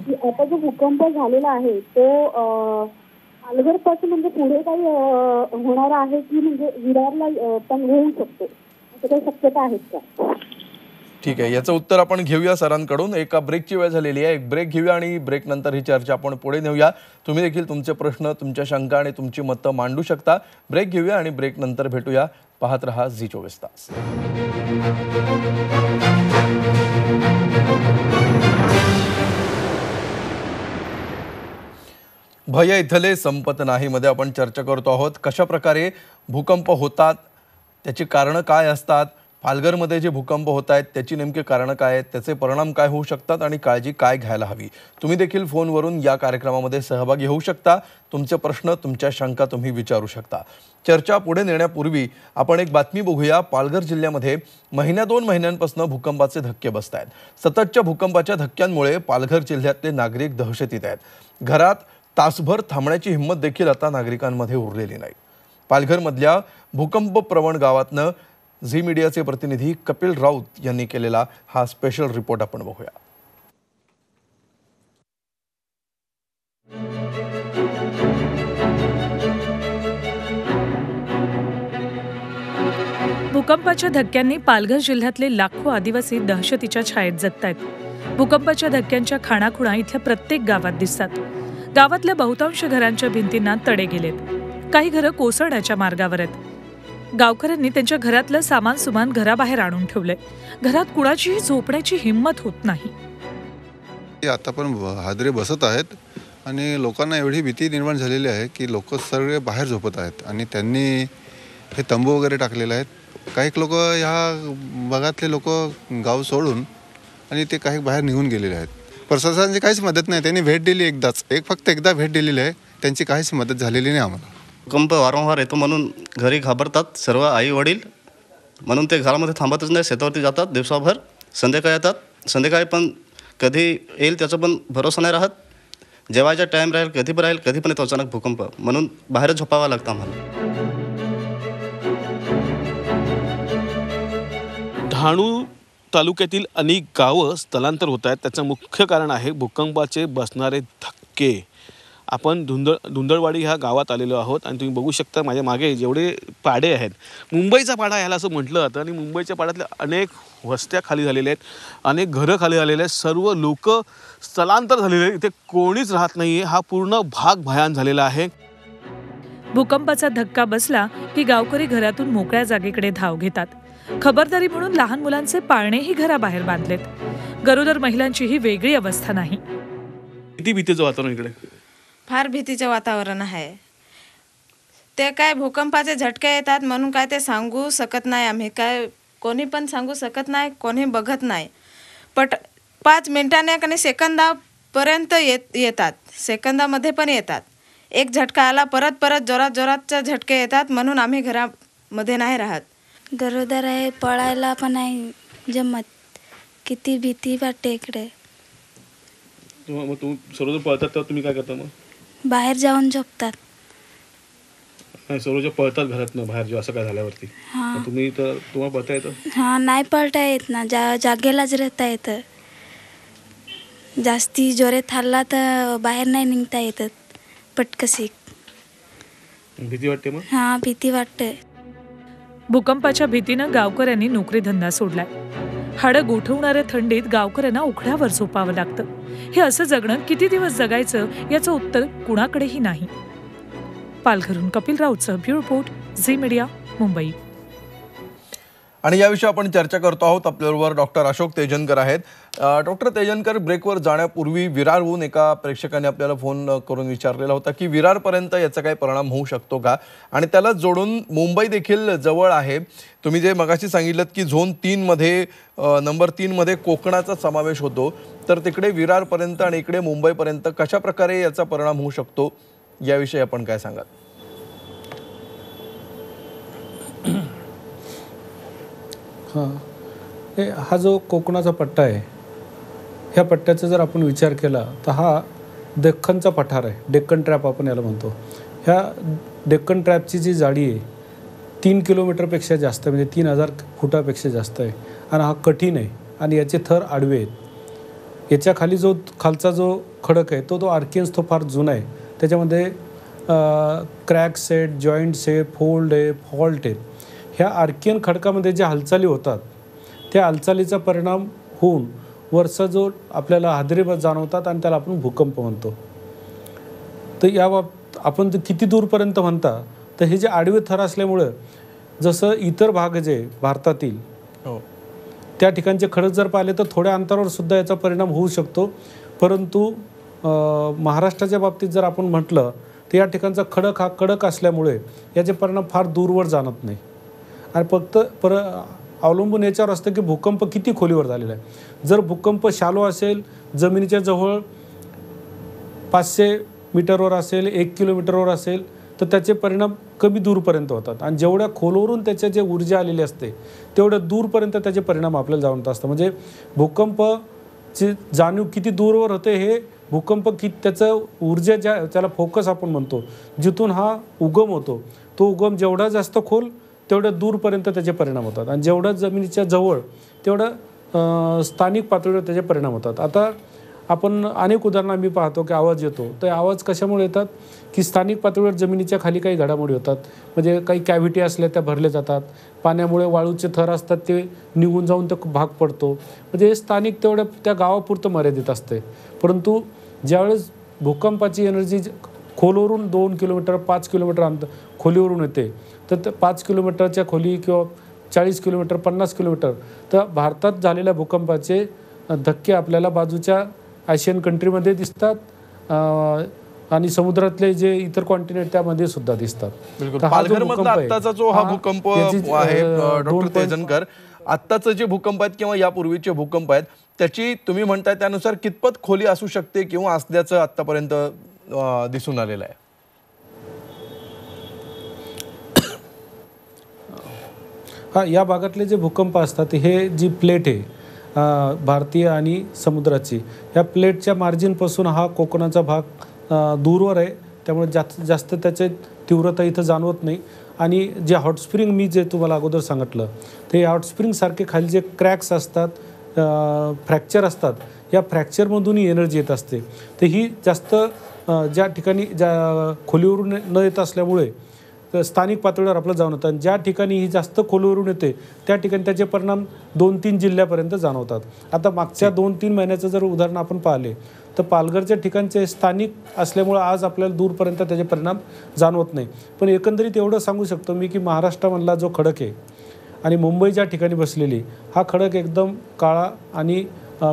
की आता जो भूकंप झालेला आहे तो पालघर पासून म्हणजे पुढे काही होणार आहे की म्हणजे विरारला पण होऊ शकतो, असं काही शक्यता आहेत का? ठीक आहे, याचं उत्तर आपण घेऊया सरांकडून. एका ब्रेकची वेळ झालेली आहे, एक ब्रेक घेऊया आणि ब्रेक नंतर ही चर्चा आपण पुढे नेऊया. तुम्ही देखील तुमचे प्रश्न, तुमच्या शंका आणि तुमची मतं मांडू शकता. ब्रेक घेऊया आणि ब्रेक नंतर भेटूया. पाहत रहा झी24 तास. भय इथले संपत नाही मध्ये आपण चर्चा करतो आहोत. कशा प्रकारे भूकंप होतात, त्याची कारणं काय असतात, पालघरमध्ये जे भूकंप होत आहेत त्याची नेमकी कारणं काय आहेत, त्याचे परिणाम काय होऊ शकतात आणि काळजी काय घ्यायला हवी. तुम्ही देखील फोनवरून या कार्यक्रमामध्ये सहभागी होऊ शकता. तुमचे प्रश्न, तुमच्या शंका तुम्ही विचारू शकता. चर्चा पुढे नेण्यापूर्वी आपण एक बातमी बघूया. पालघर जिल्ह्यामध्ये दोन महिन्यांपासून भूकंपाचे धक्के बसत आहेत. सततच्या भूकंपाच्या धक्क्यांमुळे पालघर जिल्ह्यातले नागरिक दहशतीत आहेत. घरात तासभर थांबण्याची हिंमत देखील आता नागरिकांमध्ये उरलेली नाही. पालघरमधल्या भूकंप प्रवण गावातनं झी मीडियाचे प्रतिनिधी कपिल राऊत यांनी केलेला हा स्पेशल रिपोर्ट आपण बघूया. भूकंपाच्या धक्क्यांनी पालघर जिल्ह्यातले लाखो आदिवासी दहशतीच्या छायेत जगतायत. भूकंपाच्या धक्क्यांच्या खाणाखुणा इथल्या प्रत्येक गावात दिसतात. गावातल्या बहुतांश घरांच्या भिंतींना तडे गेलेत. काही घरं कोसळण्याच्या मार्गावर आहेत. गावकऱ्यांनी त्यांच्या घरातलं सामान सुमान घराबाहेर आणून ठेवलंय. घरात कुणाचीही झोपण्याची हिंमत होत नाही. आता पण हादरे बसत आहेत आणि लोकांना एवढी भीती निर्माण झालेली आहे की लोक सगळे बाहेर झोपत आहेत आणि त्यांनी हे तंबू वगैरे टाकलेले आहेत. काही लोक ह्या भागातले लोक गाव सोडून आणि ते काही बाहेर निघून गेलेले आहेत. प्रशासनाची काहीच मदत नाही. त्यांनी भेट दिली फक्त एकदा भेट दिलेली आहे. त्यांची काहीच मदत झालेली नाही आम्हाला. भूकंप वारंवार येतो म्हणून घरी घाबरतात सर्व आई वडील, म्हणून ते घरामध्ये थांबतच नाही. शेतावरती जातात दिवसाभर, संध्याकाळी येतात. संध्याकाळी पण कधी येईल त्याचा पण भरोसा नाही राहत. जेवायचा टाईम राहील, कधी पण राहील, कधी पण येतो अचानक भूकंप, म्हणून बाहेर झोपावं लागतं आम्हाला. डहाणू तालुक्यातील अनेक गावं स्थलांतर होत आहेत. त्याचं मुख्य कारण आहे भूकंपाचे बसणारे धक्के. आपण धुंदळवाडी ह्या गावात आलेलो आहोत आणि तुम्ही बघू शकता माझ्या मागे जेवढे पाडे आहेत, मुंबईचा पाडा ह्याला असं म्हटलं जातं. आणि मुंबईच्या पाड्यातल्या अनेक वस्त्या खाली झालेल्या आहेत, अनेक घरं खाली झालेले आहेत, सर्व लोक स्थलांतर झालेले आहेत. इथे कोणीच राहत नाही आहे. हा पूर्ण भाग भयान झालेला आहे. भूकंपाचा धक्का बसला की गावकरी घरातून मोकळ्या जागेकडे धाव घेतात. खबरदारी म्हणून लहान मुलांचे पाळणेही घराबाहेर बांधलेत. गरोदर महिलांचीही वेगळी अवस्था नाही. किती भीतीचं वातावरण इकडे? फार भीतीचं वातावरण आहे. ते काय भूकंपाचे झटके येतात म्हणून काय ते सांगू शकत नाही आम्ही. काय कोणी पण सांगू शकत नाही, कोणी बघत नाही. 5 मिनिटांनी आणि सेकंदापर्यंत येतात, सेकंदामध्ये पण येतात. एक झटका आला परत जोरातच्या झटके येतात म्हणून आम्ही घरामध्ये नाही राहत. गरोदर आहे, पळायला पण नाही जमत. किती भीती वाटते इकडे. मग सर्वजण पळतात तर तुम्ही काय करता? मग बाहेर जाऊन झोपतात. सर्वजण पळतात घरातनं बाहेर जेव्हा असं काय झाल्यावरती. तुम्ही तर तुम्हाला पळता येतं? हां, नाही पळता येत ना, जागेलाच राहता येतं. जास्ती जोरात हल्ला तर बाहेर नाही निघता येतात पटकशी. भीती वाटते मग? हां, भीती वाटते. भूकंपाच्या भीतीनं गावकऱ्यांनी नोकरी धंदा सोडलाय. हाडं गोठवणाऱ्या थंडीत गावकऱ्यांना उघड्यावर झोपावं लागतं. हे असं जगणं किती दिवस जगायचं याचं उत्तर कुणाकडेही नाही. पालघरहून कपिल राऊतचा bureau report, Zee media, Mumbai. आणि याविषयी आपण चर्चा करतो आहोत. आपल्याबरोबर डॉक्टर अशोक तेजनकर आहेत. डॉक्टर तेजनकर, ब्रेकवर जाण्यापूर्वी विरारहून एका प्रेक्षकाने आपल्याला फोन करून विचारलेला होता की विरारपर्यंत याचा काही परिणाम होऊ शकतो का, आणि त्याला जोडून मुंबई देखील जवळ आहे. तुम्ही जे मगाशी सांगितलं की झोन 3 मध्ये नंबर 3 मध्ये कोकणाचा समावेश होतो, तर तिकडे विरारपर्यंत आणि इकडे मुंबईपर्यंत कशा प्रकारे याचा परिणाम होऊ शकतो याविषयी आपण काय सांगाल? हा जो कोकणाचा पट्टा आहे, ह्या पट्ट्याचा जर आपण विचार केला तर हा डेक्कनचा पठार आहे. डेक्कन ट्रॅप आपण याला म्हणतो. ह्या डेक्कन ट्रॅपची जी जाडी आहे 3 किलोमीटरपेक्षा जास्त, म्हणजे 3000 फुटापेक्षा जास्त आहे. आणि हा कठीण आहे आणि याचे थर आडवे आहेत. याच्या खाली खालचा जो खडक आहे तो आर्कियन्स तो फार जुना आहे. त्याच्यामध्ये क्रॅक्स आहेत, जॉईंट्स आहे, फोल्ड आहे, फॉल्ट आहेत. ह्या आर्कियन खडकामध्ये ज्या हालचाली होतात त्या हालचालीचा परिणाम होऊन वरचा जो आपल्याला हादरे जाणवतात आणि त्याला आपण भूकंप म्हणतो. तर या आपण किती दूरपर्यंत म्हणता तर हे जे आडवे थर असल्यामुळं जसं इतर भाग जे भारतातील त्या ठिकाणचे खडक जर पाहिले तर थोड्या अंतरावर सुद्धा याचा परिणाम होऊ शकतो. परंतु महाराष्ट्राच्या बाबतीत जर आपण म्हटलं तर या ठिकाणचा खडक हा कडक असल्यामुळे याचे परिणाम फार दूरवर जाणत नाही. आणि फक्त अवलंबून याच्यावर असतं की भूकंप किती खोलीवर झालेला आहे. जर भूकंप शालो असेल, जमिनीच्या जवळ 500 मीटरवर असेल, 1 किलोमीटरवर असेल तर त्याचे परिणाम कमी दूरपर्यंत होतात. आणि जेवढ्या खोलवरून त्याच्या जे ऊर्जा आलेली असते तेवढ्या दूरपर्यंत त्याचे परिणाम आपल्याला जाणवत असतात. म्हणजे भूकंपची जाणीव किती दूरवर होते हे भूकंप त्याचं ऊर्जा त्याला फोकस आपण म्हणतो, जिथून हा उगम होतो तो उगम जेवढा जास्त खोल तेवढ्या दूरपर्यंत त्याचे परिणाम होतात. आणि जेवढं जमिनीच्या जवळ तेवढं स्थानिक पातळीवर त्याचे परिणाम होतात. आता आपण अनेक उदाहरणं आम्ही पाहतो की आवाज येतो, तर आवाज कशामुळे येतात की स्थानिक पातळीवर जमिनीच्या खाली काही घडामोडी होतात. म्हणजे काही कॅव्हिटी असल्या त्या भरल्या जातात, पाण्यामुळे वाळूचे थर असतात ते निघून जाऊन तो भाग पडतो. म्हणजे स्थानिक तेवढं त्या गावापुरतं मर्यादित असते. परंतु ज्यावेळेस भूकंपाची एनर्जी खोलवरून 2 किलोमीटर 5 किलोमीटर खोलीवरून येते तर 5 किलोमीटरच्या खोली किंवा 40 किलोमीटर 50 किलोमीटर तर भारतात झालेल्या भूकंपाचे धक्के आपल्याला बाजूच्या आशियन कंट्रीमध्ये दिसतात आणि समुद्रातले जे इतर कॉन्टिनेंट त्यामध्ये सुद्धा दिसतात. पालघरमधला आत्ताचा जो हा भूकंप आहे डॉक्टर तेजनकर, आत्ताचं जे भूकंप आहेत किंवा यापूर्वीचे भूकंप आहेत त्याची तुम्ही म्हणताय त्यानुसार कितपत खोली असू शकते किंवा असल्याचं आतापर्यंत दिसून आलेलं आहे? या भागातले जे भूकंप असतात हे जी प्लेट आहे भारतीय आणि समुद्राची, ह्या प्लेटच्या मार्जिनपासून हा कोकणाचा भाग दूरवर आहे. त्यामुळे जास्त त्याचे तीव्रता इथं जाणवत नाही. आणि जे हॉटस्प्रिंग मी जे तुम्हाला अगोदर सांगितलं ते हॉटस्प्रिंगसारखे खाली जे क्रॅक्स असतात, फ्रॅक्चर असतात, या फ्रॅक्चरमधूनही एनर्जी येत असते. तर ही जास्त ज्या ठिकाणी ज्या खोलीवरून न येत असल्यामुळे स्थानिक पातळीवर आपलं जाणवतं. आणि ज्या ठिकाणी ही जास्त खोलीवरून येते त्या ठिकाणी त्याचे परिणाम 2-3 जिल्ह्यापर्यंत जाणवतात. आता मागच्या 2-3 महिन्याचं जर उदाहरण आपण पाहिले तर पालघरच्या ठिकाणचे स्थानिक असल्यामुळं आज आपल्याला दूरपर्यंत त्याचे परिणाम जाणवत नाही. पण एकंदरीत एवढं सांगू शकतो मी की महाराष्ट्रामधला जो खडक आहे आणि मुंबई ज्या ठिकाणी बसलेली हा खडक एकदम काळा आणि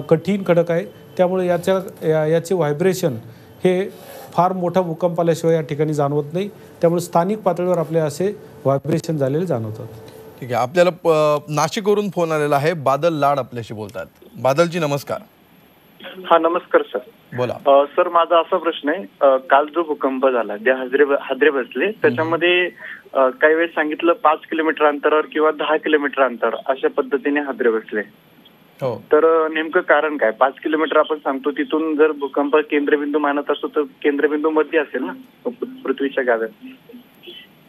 कठीण खडक आहे. त्यामुळे याचे व्हायब्रेशन हे फार मोठा भूकंप आल्याशिवाय या ठिकाणी जाणवत नाही. त्यामुळे स्थानिक पातळीवर आपले असे व्हायब्रेशन झालेले जाणवतात. ठीक आहे, आपल्याला नाशिकवरून फोन आलेला आहे. बादल लाड आपल्याशी बोलतात. बादलजी नमस्कार. हा नमस्कार सर. बोला सर. माझा असा प्रश्न आहे, काल जो भूकंप झाला जे हादरे बसले त्याच्यामध्ये काही वेळेस सांगितलं 5 किलोमीटर अंतरावर किंवा 10 किलोमीटर अंतर अशा पद्धतीने हादरे बसले. तर नेमकं कारण काय? 5 किलोमीटर आपण सांगतो तिथून जर भूकंप केंद्रबिंदू मानत असतो तर केंद्रबिंदू मध्ये असेल ना पृथ्वीच्या गाव्यात.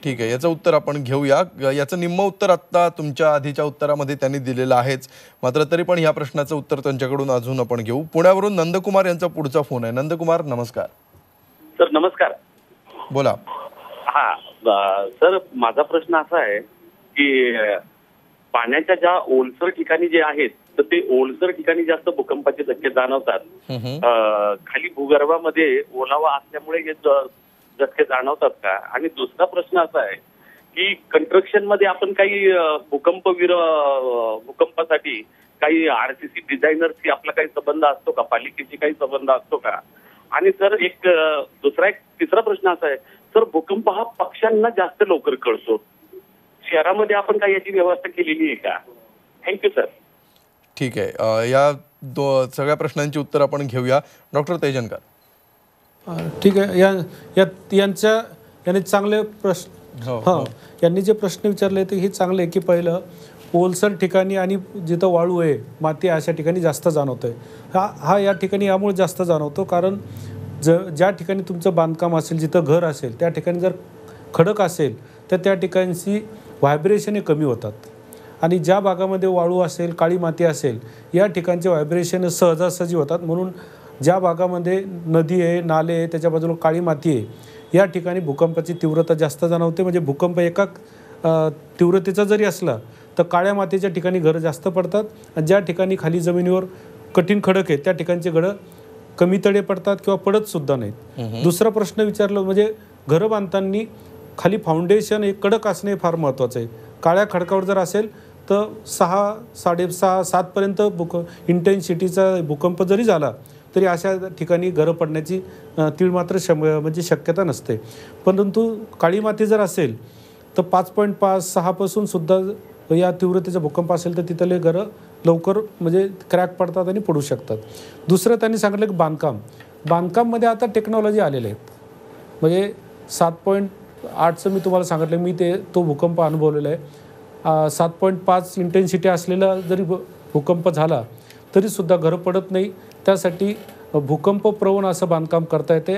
ठीक आहे, याचं उत्तर आपण घेऊया. याचं निम्म उत्तर आत्ता तुमच्या आधीच्या उत्तरामध्ये त्यांनी दिलेलं आहेच, मात्र तरी पण या प्रश्नाचं उत्तर त्यांच्याकडून अजून आपण घेऊ. पुण्यावरून नंदकुमार यांचा पुढचा फोन आहे. नंदकुमार नमस्कार. सर नमस्कार. बोला. हा सर, माझा प्रश्न असा आहे की पाण्याच्या ज्या ओलसर ठिकाणी जे आहेत तर ते ओलसर ठिकाणी जास्त भूकंपाचे धक्के जाणवतात. खाली भूगर्भामध्ये ओलावा असल्यामुळे हे झटके जाणवतात का? आणि दुसरा प्रश्न असा आहे की कंस्ट्रक्शन मध्ये आपण काही भूकंपासाठी काही आरसीसी डिझायनरशी आपला काही संबंध असतो का? पालिकेशी काही संबंध असतो का? आणि सर एक तिसरा प्रश्न असा आहे सर, भूकंप हा पक्ष्यांना जास्त लवकर कळतो. शहरामध्ये आपण काही याची व्यवस्था केलेली आहे का? Thank you sir. ठीक आहे, या सगळ्या प्रश्नांची उत्तर आपण घेऊया. डॉक्टर तेजनकर. ठीक आहे, यांनी चांगले प्रश्न यांनी जे प्रश्न विचारले ते हे चांगले की पहिलं ओलसर ठिकाणी आणि जिथं वाळू आहे माती अशा ठिकाणी जास्त जाणवतोय. हा या ठिकाणी यामुळे जास्त जाणवतो कारण ज्या ठिकाणी तुमचं बांधकाम असेल, जिथं घर असेल त्या ठिकाणी जर खडक असेल तर त्या ठिकाणची व्हायब्रेशन हे कमी होतात आणि ज्या भागामध्ये वाळू असेल, काळी माती असेल, या ठिकाणचे व्हायब्रेशन सहजासहजी होतात. म्हणून ज्या भागामध्ये नदी आहे, नाले आहे, त्याच्या बाजूला काळी माती आहे, या ठिकाणी भूकंपाची तीव्रता जास्त जाणवते. म्हणजे भूकंप एका तीव्रतेचा जरी असला तर काळ्या मातीच्या ठिकाणी घरं जास्त पडतात, आणि ज्या ठिकाणी खाली जमिनीवर कठीण खडक आहे त्या ठिकाणचे घरं कमी तडे पडतात किंवा पडतसुद्धा नाहीत. दुसरा प्रश्न विचारलं म्हणजे घरं बांधताना खाली फाउंडेशन हे कडक असणे फार महत्त्वाचं आहे. काळ्या खडकावर जर असेल तर 6, 6.5, 7पर्यंत इंटेन्सिटीचा भूकंप जरी झाला तरी अशा ठिकाणी घरं पडण्याची तीळमात्र म्हणजे शक्यता नसते. परंतु काळी माती जर असेल तर 5.5, 6पासून सुद्धा या तीव्रतेचा भूकंप असेल तर तिथले घरं लवकर म्हणजे क्रॅक पडतात आणि पडू शकतात. दुसरं त्यांनी सांगितलं की बांधकाममध्ये आता टेक्नॉलॉजी आलेले आहेत. म्हणजे 7.8चं मी तुम्हाला सांगितलं, मी तो भूकंप अनुभवलेला आहे. 7.5 इंटेन्सिटी असलेला जरी भूकंप झाला तरीसुद्धा घरं पडत नाही. त्यासाठी भूकंप प्रवण असं बांधकाम करता येते.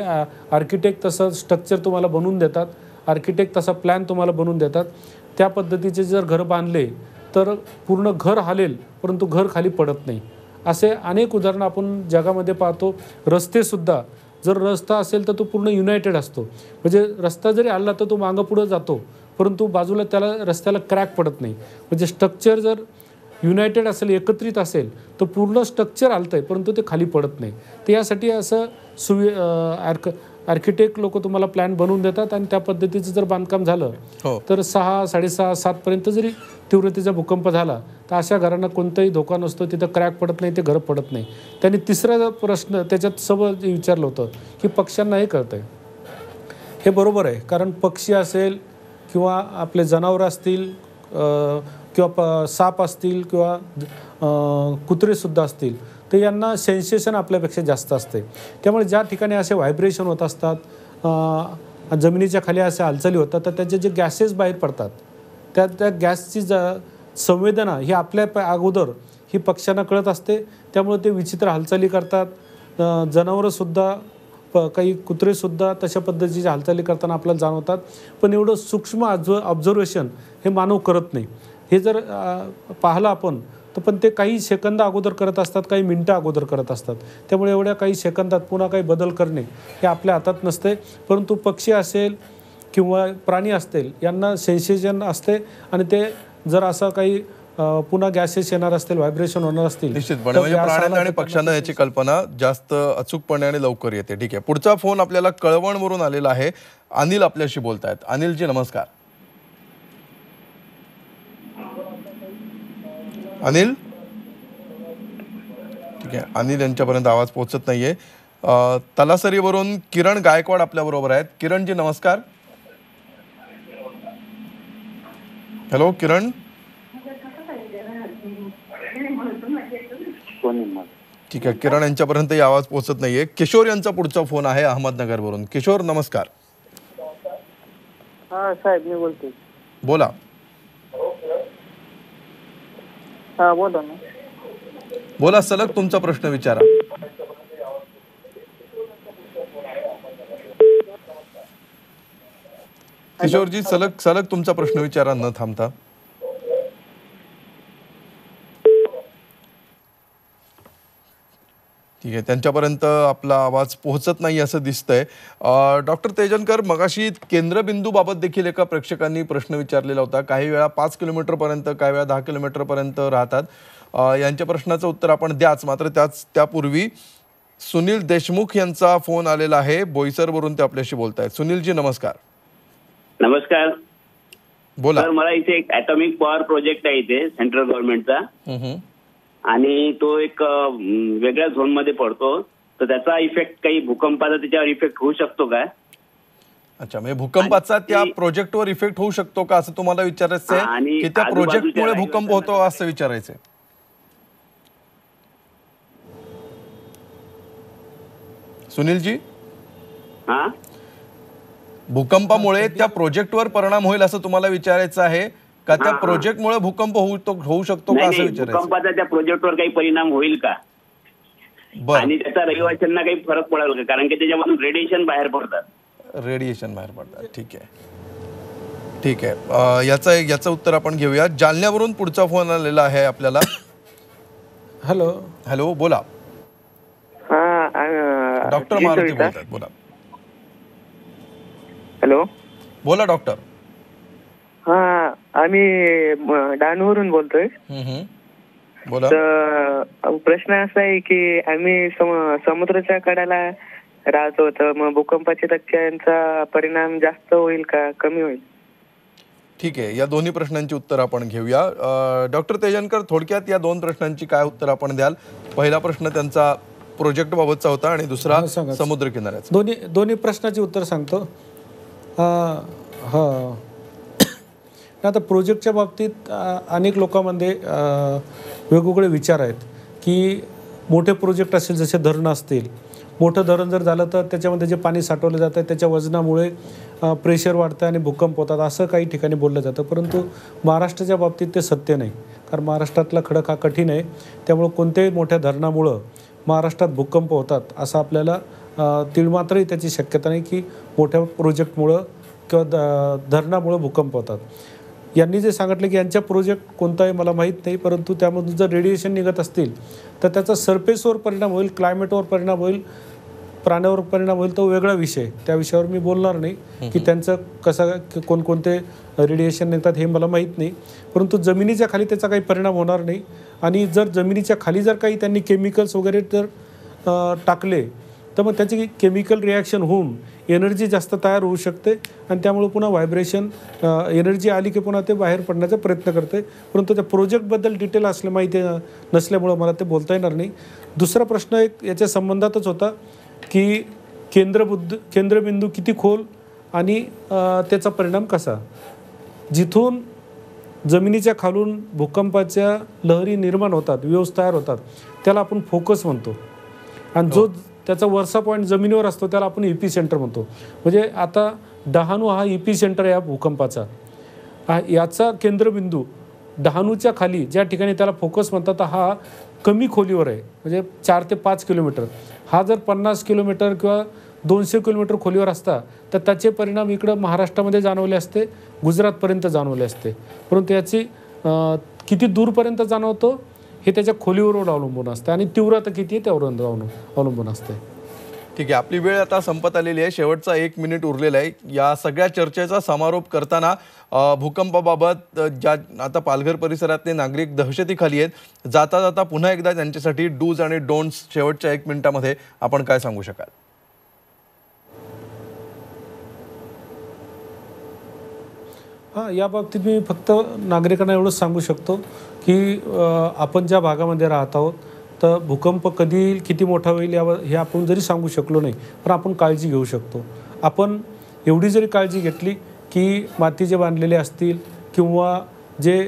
आर्किटेक्ट तसं स्ट्रक्चर तुम्हाला बनवून देतात, आर्किटेक्ट तसा प्लॅन तुम्हाला बनवून देतात. त्या पद्धतीचे जर घरं बांधले तर पूर्ण घर हालेल परंतु घर खाली पडत नाही. असे अनेक उदाहरणं आपण जगामध्ये पाहतो. रस्तेसुद्धा जर रस्ता असेल तर तो पूर्ण युनायटेड असतो. म्हणजे रस्ता जरी हलला तर तो मागं पुढं जातो परंतु बाजूला त्याला रस्त्याला क्रॅक पडत नाही. म्हणजे स्ट्रक्चर जर युनायटेड असेल, एकत्रित असेल तर पूर्ण स्ट्रक्चर हलतं आहे परंतु ते खाली पडत नाही. तर यासाठी असं आर्किटेक्ट लोक तुम्हाला प्लॅन बनवून देतात आणि त्या पद्धतीचं जर बांधकाम झालं तर 6, 6.5, 7पर्यंत जरी तीव्रतेचा भूकंप झाला तर अशा घरांना कोणताही धोका नसतो, तिथं क्रॅक पडत नाही, ते घरं पडत नाही. त्यांनी तिसरा प्रश्न त्याच्यात सगळं विचारलं होतं की पक्ष्यांना हे कळतं आहे. हे बरोबर आहे, कारण पक्षी असेल किंवा आपले जनावरं असतील किंवा साप असतील किंवा कुत्रेसुद्धा असतील तर यांना सेन्सेशन आपल्यापेक्षा जास्त असते. त्यामुळे ज्या ठिकाणी असे व्हायब्रेशन होत असतात, जमिनीच्या खाली असे हालचाली होतात तर त्याचे जे गॅसेस बाहेर पडतात त्या गॅसची संवेदना ही आपल्या अगोदर ही पक्ष्यांना कळत असते. त्यामुळे ते विचित्र हालचाली करतात. जनावरंसुद्धा काही कुत्रेसुद्धा तशा पद्धतीच्या हालचाली करताना आपल्याला जाणवतात. पण एवढं सूक्ष्म ऑब्झर्वेशन हे मानव करत नाही. हे जर पाहिलं आपण तर पण ते काही सेकंद अगोदर करत असतात, काही मिनटं अगोदर करत असतात. त्यामुळे एवढ्या काही सेकंदात पुन्हा काही बदल करणे हे आपल्या हातात नसते. परंतु पक्षी असेल किंवा प्राणी असतील यांना सेन्सेशन असते आणि ते जर असं काही पुन्हा गॅसेस येणार असतील, व्हायब्रेशन होणार असतील निश्चितपणे म्हणजे प्राण्यांना आणि पक्ष्यांना याची कल्पना जास्त अचूकपणे आणि लवकर येते. ठीक आहे, पुढचा फोन आपल्याला कळवणवरून आलेला आहे. अनिल आपल्याशी बोलतायत. अनिलजी नमस्कार. अनिल, ठीक आहे, अनिल यांच्यापर्यंत आवाज पोहोचत नाहीये. तलासरीवरून किरण गायकवाड आपल्या बरोबर आहेत. किरणजी नमस्कार. हॅलो किरण. ठीक आहे, किरण यांच्यापर्यंतही आवाज पोहोचत नाहीये. किशोर यांचा पुढचा फोन आहे अहमदनगरवरून. किशोर नमस्कार. हा साहेब, मी बोलतोय. बोला. हा बोला ना. बोला, सलग तुमचा प्रश्न विचारा. किशोरजी सलग तुमचा प्रश्न विचारा न थांबता. ठीक आहे, त्यांच्यापर्यंत आपला आवाज पोहोचत नाही असं दिसतंय. डॉक्टर तेजनकर, मगाशी केंद्रबिंदूबाबत देखील एका प्रेक्षकांनी प्रश्न विचारलेला होता. काही वेळा 5 किलोमीटरपर्यंत, काही वेळा 10 किलोमीटरपर्यंत राहतात. यांच्या प्रश्नाचं उत्तर आपण द्याच, मात्र त्यापूर्वी सुनील देशमुख यांचा फोन आलेला आहे. बोईसरवरून ते आपल्याशी बोलत आहेत. सुनीलजी नमस्कार. नमस्कार. बोला. सर, मला इथे एक ॲटॉमिक पॉवर प्रोजेक्ट आहे इथे सेंट्रल गव्हर्नमेंटचा, आणि तो एक वेगळ्या झोन मध्ये पडतो, तर त्याचा इफेक्ट काही भूकंपाचा त्याच्यावर इफेक्ट होऊ शकतो का? अच्छा, म्हणजे भूकंपाचा त्या प्रोजेक्टवर इफेक्ट होऊ शकतो का असं तुम्हाला विचारायचं आहे की त्या प्रोजेक्टमुळे भूकंप होतो असं विचारायचंय? सुनीलजी, हा, भूकंपामुळे त्या प्रोजेक्टवर परिणाम होईल असं तुम्हाला विचारायचं आहे का त्या प्रोजेक्टमुळे भूकंप होऊ शकतो का असं विचारायचं? भूकंपाचा त्या प्रोजेक्टवर काही परिणाम होईल का आणि त्याचा रहिवाशांना काही फरक पडेल का? कारण की त्याच्यामधून रेडिएशन बाहेर पडतात. रेडिएशन बाहेर पडतात. ठीक आहे. ठीक आहे, याचं उत्तर आपण घेऊया. जालन्यावरून पुढचा फोन आलेला आहे आपल्याला. हॅलो हॅलो, बोला. डॉक्टर मारुती बोलतात, बोला. हॅलो, बोला डॉक्टर. आम्ही डहाणूवरून बोलतोय. बोला. तर प्रश्न असा आहे की आम्ही समुद्राच्या कड्याला राहतो, तर मग भूकंपाच्या धक्क्यांचा परिणाम जास्त होईल का कमी होईल? ठीक आहे, या दोन्ही प्रश्नांची उत्तर आपण घेऊया. डॉक्टर तेजनकर, थोडक्यात या दोन प्रश्नांची काय उत्तर आपण द्याल? पहिला प्रश्न त्यांचा प्रोजेक्ट बाबतचा होता आणि दुसरा समुद्र किनाऱ्याचा. दोन्ही प्रश्नाची उत्तर सांगतो. आता प्रोजेक्टच्या बाबतीत अनेक लोकांमध्ये वेगवेगळे विचार आहेत की मोठे प्रोजेक्ट असेल, जसे धरणं असतील, मोठं धरण जर झालं तर त्याच्यामध्ये जे पाणी साठवलं जातं आहे त्याच्या वजनामुळे प्रेशर वाढतं आणि भूकंप होतात, असं काही ठिकाणी बोललं जातं. परंतु महाराष्ट्राच्या बाबतीत ते सत्य नाही, कारण महाराष्ट्रातला खडक हा कठीण आहे. त्यामुळं कोणत्याही मोठ्या धरणामुळं महाराष्ट्रात भूकंप होतात असं आपल्याला तिळमात्रही त्याची शक्यता नाही की मोठ्या प्रोजेक्टमुळं किंवा धरणामुळं भूकंप होतात. यांनी जे सांगितलं की यांच्या प्रोजेक्ट कोणता आहे मला माहीत नाही, परंतु त्यामधून जर रेडिएशन निघत असतील तर त्याचा सरफेसवर परिणाम होईल, क्लायमेटवर परिणाम होईल, प्राण्यावर परिणाम होईल, तो वेगळा विषय. त्या विषयावर मी बोलणार नाही की त्यांचं कसं कोणकोणते रेडिएशन निघतात हे मला माहीत नाही. परंतु जमिनीच्या खाली त्याचा काही परिणाम होणार नाही. आणि जर जमिनीच्या खाली जर काही त्यांनी केमिकल्स वगैरे जर टाकले तर मग त्याची केमिकल रिॲक्शन होऊन एनर्जी जास्त तयार होऊ शकते आणि त्यामुळे पुन्हा व्हायब्रेशन एनर्जी आली की पुन्हा ते बाहेर पडण्याचा प्रयत्न करते. परंतु त्या प्रोजेक्टबद्दल डिटेल माहिती नसल्यामुळं मला ते बोलता येणार नाही. दुसरा प्रश्न एक याच्या संबंधातच होता की केंद्रबिंदू किती खोल आणि त्याचा परिणाम कसा. जिथून जमिनीच्या खालून भूकंपाच्या लहरी निर्माण होतात, वेव्स तयार होतात, त्याला आपण फोकस म्हणतो. आणि जो त्याचा वरचा पॉईंट जमिनीवर असतो त्याला आपण इपी सेंटर म्हणतो. म्हणजे आता डहाणू हा इपी सेंटर आहे या भूकंपाचा. याचा केंद्रबिंदू डहाणूच्या खाली ज्या ठिकाणी त्याला फोकस म्हणतात हा कमी खोलीवर आहे, म्हणजे 4 ते 5 किलोमीटर. हा जर 50 किलोमीटर किंवा 200 किलोमीटर खोलीवर असता तर त्याचे परिणाम इकडं महाराष्ट्रामध्ये जाणवले असते, गुजरातपर्यंत जाणवले असते. परंतु याची किती दूरपर्यंत जाणवतो हे त्याच्या खोलीवर अवलंबून असते आणि तीव्रता किती आहे त्यावर अवलंबून असते. ठीक आहे, आपली वेळ आता संपत आलेली आहे. शेवटचा 1 मिनिट उरलेला आहे. या सगळ्या चर्चेचा समारोप करताना भूकंपाबाबत ज्या आता पालघर परिसरातले नागरिक दहशतीखाली आहेत, जाता जाता पुन्हा एकदा त्यांच्यासाठी डूज आणि डोंट्स शेवटच्या 1 मिनिटामध्ये आपण काय सांगू शकाल? या बाबतीत मी फक्त नागरिकांना एवढंच सांगू शकतो की आपण ज्या भागामध्ये राहत आहोत तर भूकंप कधी येईल, किती मोठा होईल हे आपण जरी सांगू शकलो नाही, पण आपण काळजी घेऊ शकतो. आपण एवढी जरी काळजी घेतली की मातीचे बांधलेले असतील किंवा जे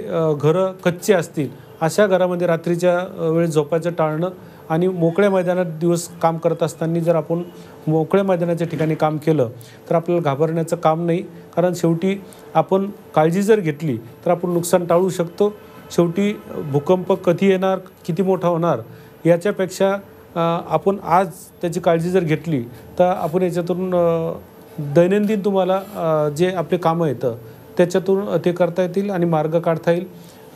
घरं कच्चे असतील अशा घरामध्ये रात्रीच्या वेळेस झोपायचं टाळणं आणि मोकळ्या मैदानात दिवस काम करत असताना जर आपण मोकळ्या मैदानाच्या ठिकाणी काम केलं तर आपल्याला घाबरण्याचं काम नाही. कारण शेवटी आपण काळजी जर घेतली तर आपण नुकसान टाळू शकतो. शेवटी भूकंप कधी येणार, किती मोठा होणार याच्यापेक्षा आपण आज त्याची काळजी जर घेतली तर आपण याच्यातून दैनंदिन तुम्हाला जे आपले कामं येतं त्याच्यातून ते करता येतील आणि मार्ग काढता येईल.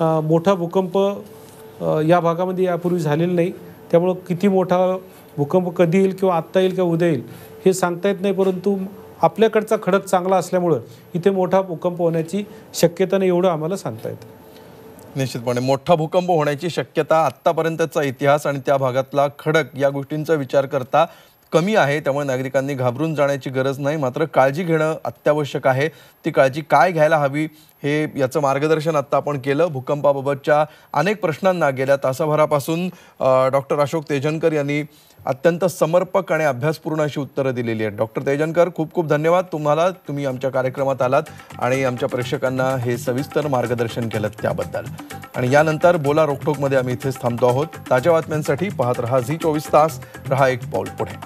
मोठा भूकंप या भागामध्ये यापूर्वी झालेला नाही, त्यामुळं किती मोठा भूकंप कधी येईल किंवा आत्ता येईल किंवा उद्या येईल हे सांगता येत नाही. परंतु आपल्याकडचा खडक चांगला असल्यामुळं इथे मोठा भूकंप होण्याची शक्यता नाही एवढं आम्हाला सांगता येतं. निश्चितपणे मोठा भूकंप होण्याची शक्यता आत्तापर्यंतचा इतिहास आणि त्या भागातला खडक या गोष्टींचा विचार करता कमी आहे. त्यामुळे नागरिकांनी घाबरून जाण्याची गरज नाही, मात्र काळजी घेणं अत्यावश्यक आहे. ती काळजी काय घ्यायला हवी हे याचं मार्गदर्शन आत्ता आपण केलं. भूकंपाबाबतच्या अनेक प्रश्नांना गेल्या तासाभरापासून डॉक्टर अशोक तेजनकर यांनी अत्यंत समर्पक आणि अभ्यासपूर्ण अशी उत्तरं दिलेली आहेत. डॉक्टर तेजनकर, खूप खूप धन्यवाद तुम्हाला. तुम्ही आमच्या कार्यक्रमात आलात आणि आमच्या प्रेक्षकांना हे सविस्तर मार्गदर्शन केलं त्याबद्दल. आणि यानंतर बोला रोकटोकमध्ये आम्ही इथेच थांबतो आहोत. ताज्या बातम्यांसाठी पाहत रहा झी24 तास. रहा एक पाऊल पुढे.